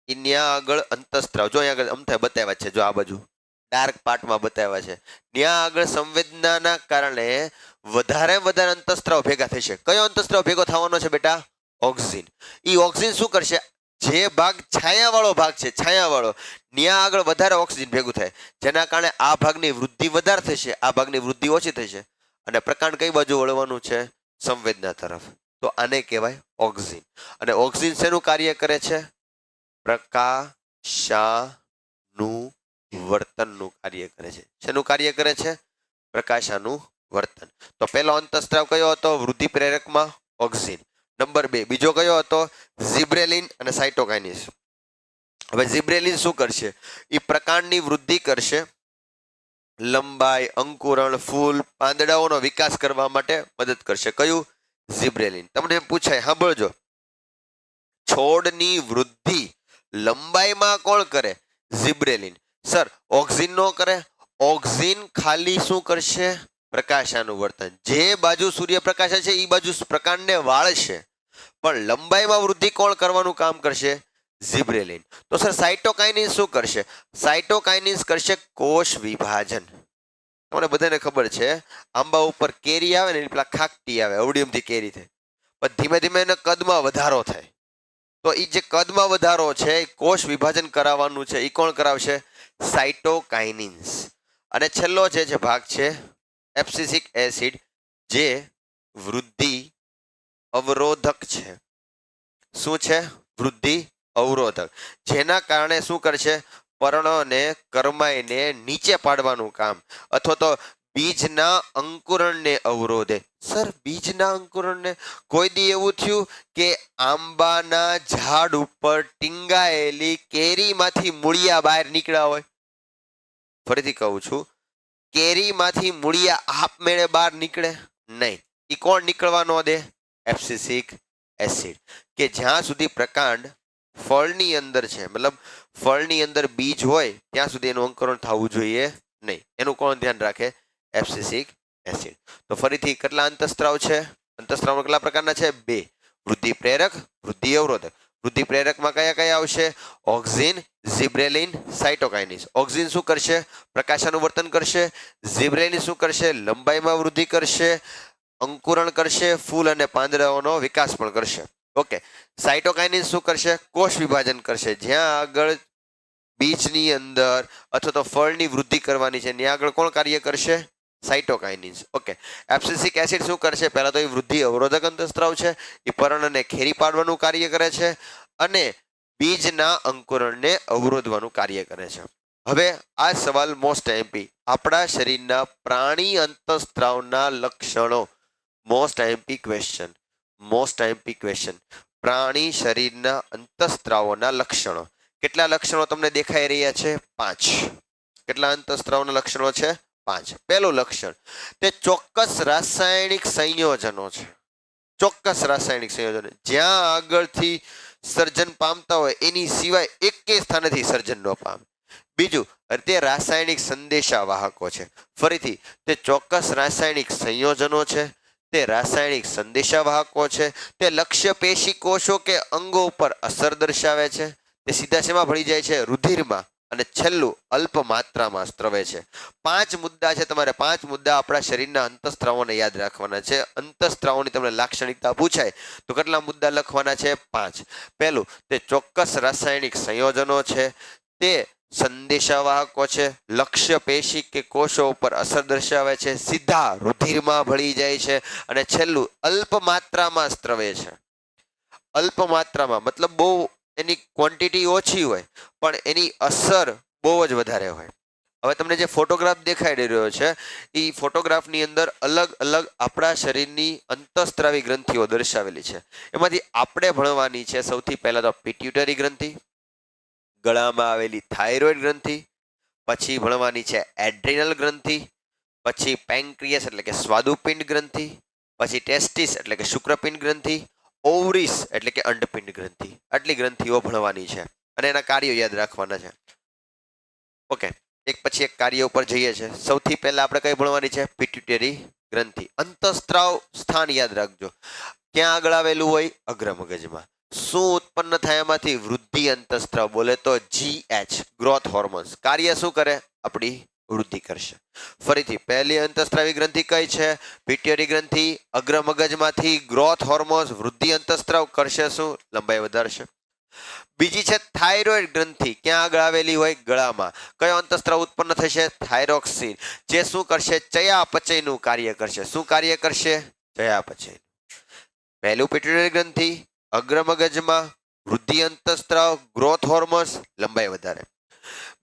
એ ત્યાં આગળ અંતઃસ્ત્રાવ, જો અહીંયા આગળ અમથા બતાવ્યા છે, જો આ બાજુ ડાર્ક પાર્ટમાં બતાવ્યા છે, ત્યાં આગળ સંવેદનાના કારણે વધારે અંતઃસ્ત્રાવ ભેગા થશે. કયો અંતઃસ્ત્રાવ ભેગો થવાનો છે બેટા? ઓક્સિન. એ ઓક્સિન શું કરશે? જે ભાગ છાયાવાળો ભાગ છે, છાયાવાળો, ત્યાં આગળ વધારે ઓક્સિજન ભેગું થાય, જેના કારણે આ ભાગની વૃદ્ધિ વધારે થશે, આ ભાગની વૃદ્ધિ ઓછી થશે. અને પ્રકાંડ કઈ બાજુ વળવાનું છે? સંવેદના તરફ. તો આને કહેવાય ઓક્સિન. અને ઓક્સિન શેનું કાર્ય કરે છે? પ્રકાશાનું વર્તનનું કાર્ય કરે છે. શેનું કાર્ય કરે છે? પ્રકાશાનું વર્તન. તો પહેલો અંતઃસ્ત્રાવ કયો હતો? વૃદ્ધિ પ્રેરકમાં ઓક્સિન. નંબર 2 બીજો કયો હતો? ઝિબ્રેલિન અને સાઇટોકાઇનિન. હવે ઝિબ્રેલિન શું કરશે? એ પ્રકાંડની વૃદ્ધિ કરશે, લંબાઈ, અંકુરણ, ફૂલ, પાંદડાઓનો વિકાસ કરવા માટે મદદ કરશે. કયું? ઝિબ્રેલિન. તમને એમ પૂછાય, સાંભળજો, છોડની વૃદ્ધિ લંબાઈમાં કોણ કરે? ઝિબ્રેલિન. સર ઓક્સિન નો કરે. ઓક્સિન ખાલી શું કરશે? પ્રકાશાનુવર્તન. જે બાજુ સૂર્યપ્રકાશ છે એ બાજુ પ્રકાંડને વાળશે, પણ લંબાઈમાં વૃદ્ધિ કોણ કરવાનું કામ કરશે? ઝિબ્રેલિન. તો સર સાયટોકાઇનિન શું કરશે? સાયટોકાઇનિન કરશે કોષ વિભાજન. તમને બધાને ખબર છે આંબા ઉપર કેરી આવે ને પેલા ખાકટી આવે, અવડિયમથી કેરી થાય, પણ ધીમે ધીમે એના કદમાં વધારો થાય. તો એ જે કદમાં વધારો છે એ કોષ વિભાજન કરાવવાનું છે, એ કોણ કરાવશે? સાયટોકાઇનિન્સ. અને છેલ્લો જે ભાગ છે એબ્સિસિક એસિડ, જે વૃદ્ધિ અવરોધક છે. શું છે? વૃદ્ધિ અવરોધક. જેના કારણે શું કરશે? પર્ણને કરમાઈને નીચે પાડવાનું કામ, અથવા તો બીજના અંકુરણને અવરોધે. સર બીજના અંકુરણને કોઈ દી એવું થયું કે આંબાના ઝાડ ઉપર ટીંગાયેલી કેરીમાંથી મૂળિયા બહાર નીકળ્યા હોય? ફરીથી કહું છું, કેરીમાંથી મૂળિયા આપમેળે બહાર નીકળે નહીં. એ કોણ નીકળવા ન દે? એબ્સિસિક એસિડ. કે જ્યાં સુધી પ્રકાંડ ફળની અંદર છે, મતલબ ફળની અંદર બીજ હોય ત્યાં સુધી એનું અંકુરણ થવું જોઈએ નહીં. એનું કોણ ધ્યાન રાખે? એબ્સિસિક એસિડ. તો ફરીથી કેટલા અંતઃસ્ત્રાવ છે? અંતઃસ્ત્રાવ કેટલા પ્રકારના છે? 2. વૃદ્ધિ પ્રેરક, વૃદ્ધિ અવરોધક. વૃદ્ધિ પ્રેરકમાં કયા કયા આવશે? ઓક્સિન, ઝિબ્રેલિન, સાયટોકાઇનિન. ઓક્સિન શું કરશે? પ્રકાશાનુવર્તન કરશે. ઝિબ્રેલિન શું કરશે? લંબાઈમાં વૃદ્ધિ કરશે, અંકુરણ કરશે, ફૂલ અને પાંદડાઓનો વિકાસ પણ કરશે. ઓકે. સાયટોકાઇનિન શું કરશે? કોષ વિભાજન કરશે. જ્યાં આગળ બીજની અંદર અથવા તો ફળની વૃદ્ધિ કરવાની છે ત્યાં આગળ કોણ કાર્ય કરશે? સાયટોકાઇનિન્સ. ઓકે. એબ્સિસિક એસિડ શું કરશે? પહેલા તો એ વૃદ્ધિ અવરોધક અંતઃસ્ત્રાવ છે, એ પર્ણને ખેરી પાડવાનું કાર્ય કરે છે અને બીજના અંકુરણને અવરોધવાનું કાર્ય કરે છે. હવે આ સવાલ મોસ્ટ એમપી, આપણા શરીરના પ્રાણી અંતઃસ્ત્રાવના લક્ષણો. Most MP question, most MP question. પ્રાણી શરીરના અંતઃસ્ત્રાવોના લક્ષણો. કેટલા લક્ષણો તમને દેખાઈ રહ્યા છે? 5. કેટલા અંતઃસ્ત્રાવના લક્ષણો છે? 5. પહેલું લક્ષણ, તે ચોક્કસ રાસાયણિક સંયોજનો છે. ચોક્કસ રાસાયણિક સંયોજનો જ્યાં આગળથી સર્જન પામતા હોય એની સિવાય એકે સ્થાનેથી સર્જન ન પામે. બીજું, તે રાસાયણિક સંદેશાવાહકો છે. ફરીથી, તે ચોક્કસ રાસાયણિક સંયોજનો છે, તે રાસાયણિક સંદેશાવાહકો છે, તે લક્ષ્ય પેશી કોષો કે અંગો ઉપર અસર દર્શાવે છે, તે સીધા શેમાં ભળી જાય છે? રુધિરમાં. અને છેલ્લું, અલ્પ માત્રામાં સ્ત્રવે છે. 5 મુદ્દા છે. તમારે 5 મુદ્દા આપણા શરીરના અંતઃસ્ત્રાવોને યાદ રાખવાના છે. અંતઃસ્ત્રાવોની તમને લાક્ષણિકતા પૂછાય તો કેટલા મુદ્દા લખવાના છે? 5. પહેલું, તે ચોક્કસ રાસાયણિક સંયોજનો છે, તે સંદેશાવાહકો છે, લક્ષ્ય પેશી કે કોષો ઉપર અસર દર્શાવે છે, સીધા રુધિરમાં ભળી જાય છે, અને છેલ્લું, અલ્પ માત્રામાં સ્ત્રવે છે. અલ્પ માત્રામાં મતલબ બહુ એની ક્વોન્ટિટી ઓછી હોય પણ એની અસર બહુ જ વધારે હોય. હવે તમને જે ફોટોગ્રાફ દેખાઈ રહ્યો છે એ ફોટોગ્રાફની અંદર અલગ અલગ આપણા શરીરની અંતઃસ્ત્રાવી ગ્રંથિઓ દર્શાવેલી છે. એમાંથી આપણે ભણવાની છે સૌથી પહેલા તો પિટ્યુટરી ગ્રંથિ, ગળામાં આવેલી થાઇરોઇડ ગ્રંથિ, પછી ભણવાની છે એડ્રિનલ ગ્રંથિ, પછી પેન્ક્રિયસ એટલે કે સ્વાદુપિંડ ગ્રંથિ, પછી ટેસ્ટિસ એટલે કે શુક્રપિંડ ગ્રંથિ, ઓવરીસ એટલે કે અંડપિંડ ગ્રંથિ. આટલી ગ્રંથિઓ ભણવાની છે અને એના કાર્યો યાદ રાખવાના છે. ઓકે, એક પછી એક કાર્ય ઉપર જઈએ છે. સૌથી પહેલા આપણે કઈ ભણવાની છે? પિટ્યુટરી ગ્રંથિ. અંતઃસ્ત્રાવ સ્થાન યાદ રાખજો. ક્યાં આગળ આવેલું હોય? અગ્રમગજમાં. શું ઉત્પન્ન થાય એમાંથી? વૃદ્ધિ અંતઃસ્ત્રાવ. બોલે તો GH, ગ્રોથ હોર્મોન્સ. કાર્ય શું કરે? આપણી વૃદ્ધિ કરશે. ફરીથી, પહેલી અંતઃસ્ત્રાવી ગ્રંથિ કઈ છે? પિટ્યુટરી ગ્રંથિ. અગ્રમગજમાંથી ગ્રોથ હોર્મોન્સ, વૃદ્ધિ અંતઃસ્ત્રાવ કરશે શું? લંબાઈ વધારશે. બીજી છે થાઇરોઇડ ગ્રંથિ. ક્યાં આગળ આવેલી હોય? ગળામાં. કયો અંતઃસ્ત્રાવ ઉત્પન્ન થશે? થાઇરોક્સિન, જે શું કરશે? ચયાપચયનું કાર્ય કરશે. શું કાર્ય કરશે? ચયાપચય. પહેલું પિટ્યુટરી ગ્રંથિ, અગ્રમગજમાં, વૃદ્ધિ અંતઃસ્ત્રાવ, ગ્રોથ હોર્મોન્સ, લંબાઈ વધારે.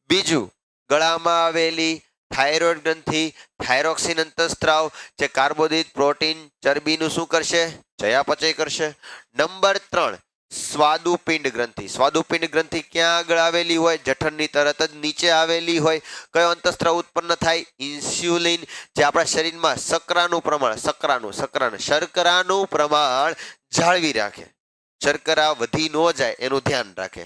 બીજું, ગળામાં આવેલી થાઇરોઇડ ગ્રંથિ, થાઇરોક્સિન અંતઃસ્ત્રાવ, જે કાર્બોદિત, પ્રોટીન, ચરબીનું શું કરશે? ચયાપચય કરશે. નંબર 3, સ્વાદુપિંડ ગ્રંથિ. સ્વાદુપિંડ ગ્રંથિ ક્યાં આગળ આવેલી હોય? જઠરની તરત જ નીચે આવેલી હોય. કયો અંતઃસ્ત્રાવ ઉત્પન્ન થાય? ઇન્સ્યુલિન, જે આપણા શરીરમાં શર્કરાનું પ્રમાણ જાળવી રાખે. શર્કરા વધી ન જાય એનું ધ્યાન રાખે.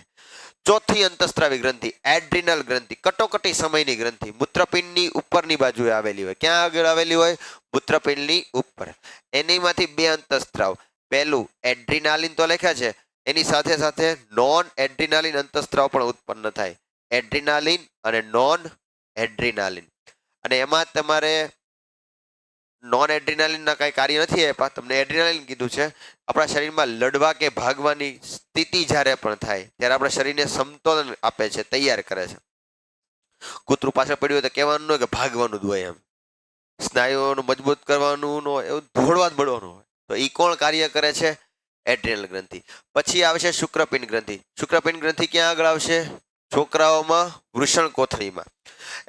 ચોથી અંતસ્ત્રાવી ગ્રંથિ એડ્રિનલ ગ્રંથિ, કટોકટી સમયની ગ્રંથિ, મૂત્રપિંડની ઉપરની બાજુએ આવેલી હોય. ક્યાં આગળ આવેલી હોય? મૂત્રપિંડની ઉપર. એનીમાંથી બે અંતસ્ત્રાવ, પહેલું એડ્રિનાલિન તો લખ્યા છે, એની સાથે સાથે નોન એડ્રિનાલિન અંતસ્ત્રાવ પણ ઉત્પન્ન થાય. એડ્રિનાલિન અને નોન એડ્રિનાલિન. અને એમાં તમારે નોન એડ્રિનાલિનના કાંઈ કાર્ય નથી આપ્યા, તમને એડ્રિનાલિન કીધું છે. આપણા શરીરમાં લડવા કે ભાગવાની સ્થિતિ જ્યારે પણ થાય ત્યારે આપણા શરીરને સમતોલન આપે છે, તૈયાર કરે છે. કૂતરું પાછળ પડ્યું હોય તો કહેવાનું ન હોય કે ભાગવાનું જ હોય, એમ સ્નાયુઓનું મજબૂત કરવાનું ન હોય, એવું દોડવા જ બળવાનું હોય. તો એ કોણ કાર્ય કરે છે? એડ્રિનલ ગ્રંથિ. પછી આવશે શુક્રપિંડ ગ્રંથિ. શુક્રપિંડ ગ્રંથિ ક્યાં આગળ આવશે? છોકરાઓમાં વૃષણ કોથળીમાં.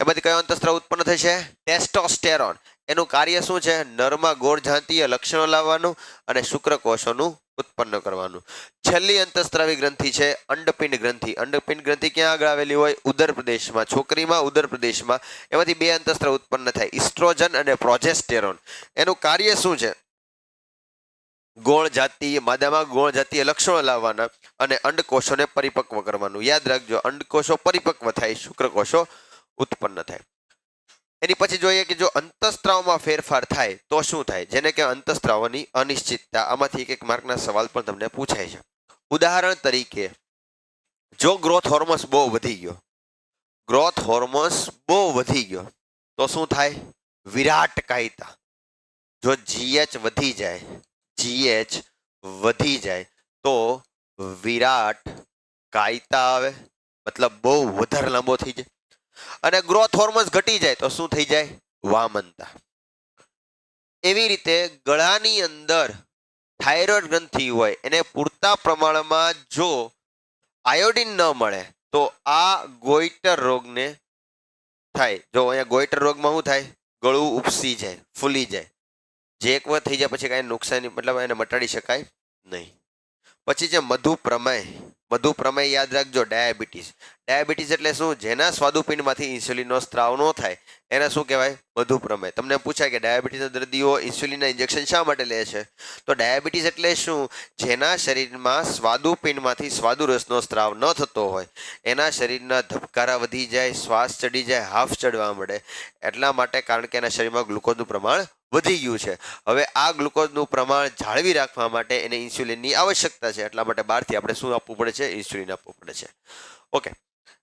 એમાંથી કયો અંતસ્ત્રાવ ઉત્પન્ન થશે? ટેસ્ટોસ્ટેરોન. એનું કાર્ય શું છે? નરમાં ગોળજાંતીય લક્ષણો લાવવાનું અને શુક્રકોષોનું ઉત્પન્ન કરવાનું. છેલ્લી અંતસ્ત્રાવી ગ્રંથિ છે અંડપિંડ ગ્રંથિ. અંડપિંડ ગ્રંથિ ક્યાં આગળ આવેલી હોય? ઉદર પ્રદેશમાં, છોકરીમાં ઉદર પ્રદેશમાં. એમાંથી બે અંતસ્ત્રાવ ઉત્પન્ન થાય, ઇસ્ટ્રોજન અને પ્રોજેસ્ટેરોન. એનું કાર્ય શું છે? ગોળ જાતીય માદામાં ગોળ જાતીય લક્ષણો લાવવાના અને અંડકોષોને પરિપક્વ કરવાનું. યાદ રાખજો, અંડકોષો પરિપક્વ થાય, શુક્રકોષો ઉત્પન્ન થાય. એની પછી જોઈએ કે જો અંતસ્ત્રાવમાં ફેરફાર થાય તો શું થાય, જેને કે અંતસ્ત્રાવોની અનિશ્ચિતતા. આમાંથી એક માર્કના સવાલ પણ તમને પૂછાય છે. ઉદાહરણ તરીકે, જો ગ્રોથ હોર્મોન્સ બહુ વધી ગયો, ગ્રોથ હોર્મોન્સ બહુ વધી ગયો તો શું થાય? વિરાટ કાયતા. જો જીએચ વધી જાય, જીએચ વધી જાય તો વિરાટ કાયતા આવે, મતલબ બહુ વધારે લાંબો થઈ જાય. અને ગ્રોથ હોર્મોન્સ ઘટી જાય તો શું થઈ જાય? વામનતા. એવી રીતે ગળાની અંદર થાઇરોઇડ ગ્રંથિ હોય એને પૂરતા પ્રમાણમાં જો આયોડિન ન મળે તો આ ગોઈટર રોગને થાય. જો અહીંયા ગોઈટર રોગમાં શું થાય? ગળું ઉપસી જાય, ફૂલી જાય. જે એક વખત થઈ જાય પછી કાંઈ નુકસાન, મતલબ એને મટાડી શકાય નહીં. પછી છે મધુપ્રમેય. મધુપ્રમેય યાદ રાખજો, ડાયાબિટીસ. ડાયાબિટીસ એટલે શું? જેના સ્વાદુપિંડમાંથી ઇન્સ્યુલિનનો સ્ત્રાવ ન થાય એને શું કહેવાય? મધુપ્રમેય. તમને પૂછાય કે ડાયાબિટીસના દર્દીઓ ઇન્સ્યુલિનના ઇન્જેક્શન શા માટે લે છે? તો ડાયાબિટીસ એટલે શું? જેના શરીરમાં સ્વાદુપિંડમાંથી સ્વાદુરસનો સ્ત્રાવ ન થતો હોય, એના શરીરના ધબકારા વધી જાય, શ્વાસ ચડી જાય, હાફ ચડવા મળે. એટલા માટે, કારણ કે એના શરીરમાં ગ્લુકોઝનું પ્રમાણ વધી ગયું છે. હવે આ ગ્લુકોઝનું પ્રમાણ જાળવી રાખવા માટે એને ઇન્સ્યુલિનની આવશ્યકતા છે. એટલા માટે બહારથી આપણે શું આપવું પડે છે? ઇન્સ્યુલિન આપવું પડે છે. ઓકે,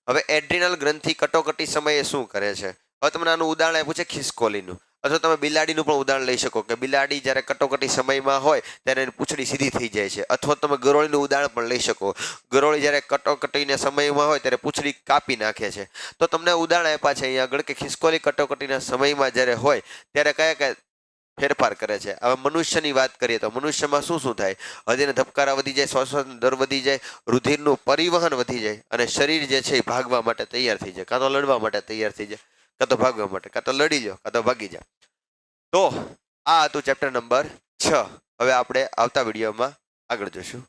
હવે એડ્રિનલ ગ્રંથિ કટોકટી સમયે શું કરે છે? હવે તમને આનું ઉદાહરણ આપ્યું છે ખિસકોલીનું, અથવા તમે બિલાડીનું પણ ઉદાહરણ લઈ શકો કે બિલાડી જ્યારે કટોકટી સમયમાં હોય ત્યારે એની પૂંછડી સીધી થઈ જાય છે. અથવા તમે ગરોળીનું ઉદાહરણ પણ લઈ શકો. ગરોળી જ્યારે કટોકટીના સમયમાં હોય ત્યારે પૂંછડી કાપી નાખે છે. તો તમને ઉદાહરણ આપ્યા છે અહીંયા આગળ કે ખિસકોલી કટોકટીના સમયમાં જ્યારે હોય ત્યારે કયા કયા ફેરફાર કરે છે. હવે મનુષ્યની વાત કરીએ તો મનુષ્યમાં શું શું થાય? હૃદયના ધબકારા વધી જાય, શ્વાસનો દર વધી જાય, રુધિરનું પરિવહન વધી જાય અને શરીર જે છે એ ભાગવા માટે તૈયાર થઈ જાય, કાં તો લડવા માટે તૈયાર થઈ જાય, કાં તો ભાગવા માટે, કાં તો લડી જાઓ, કાં તો ભાગી જાઓ. તો આ હતું ચેપ્ટર નંબર 6. હવે આપણે આવતા વિડીયોમાં આગળ જોશું.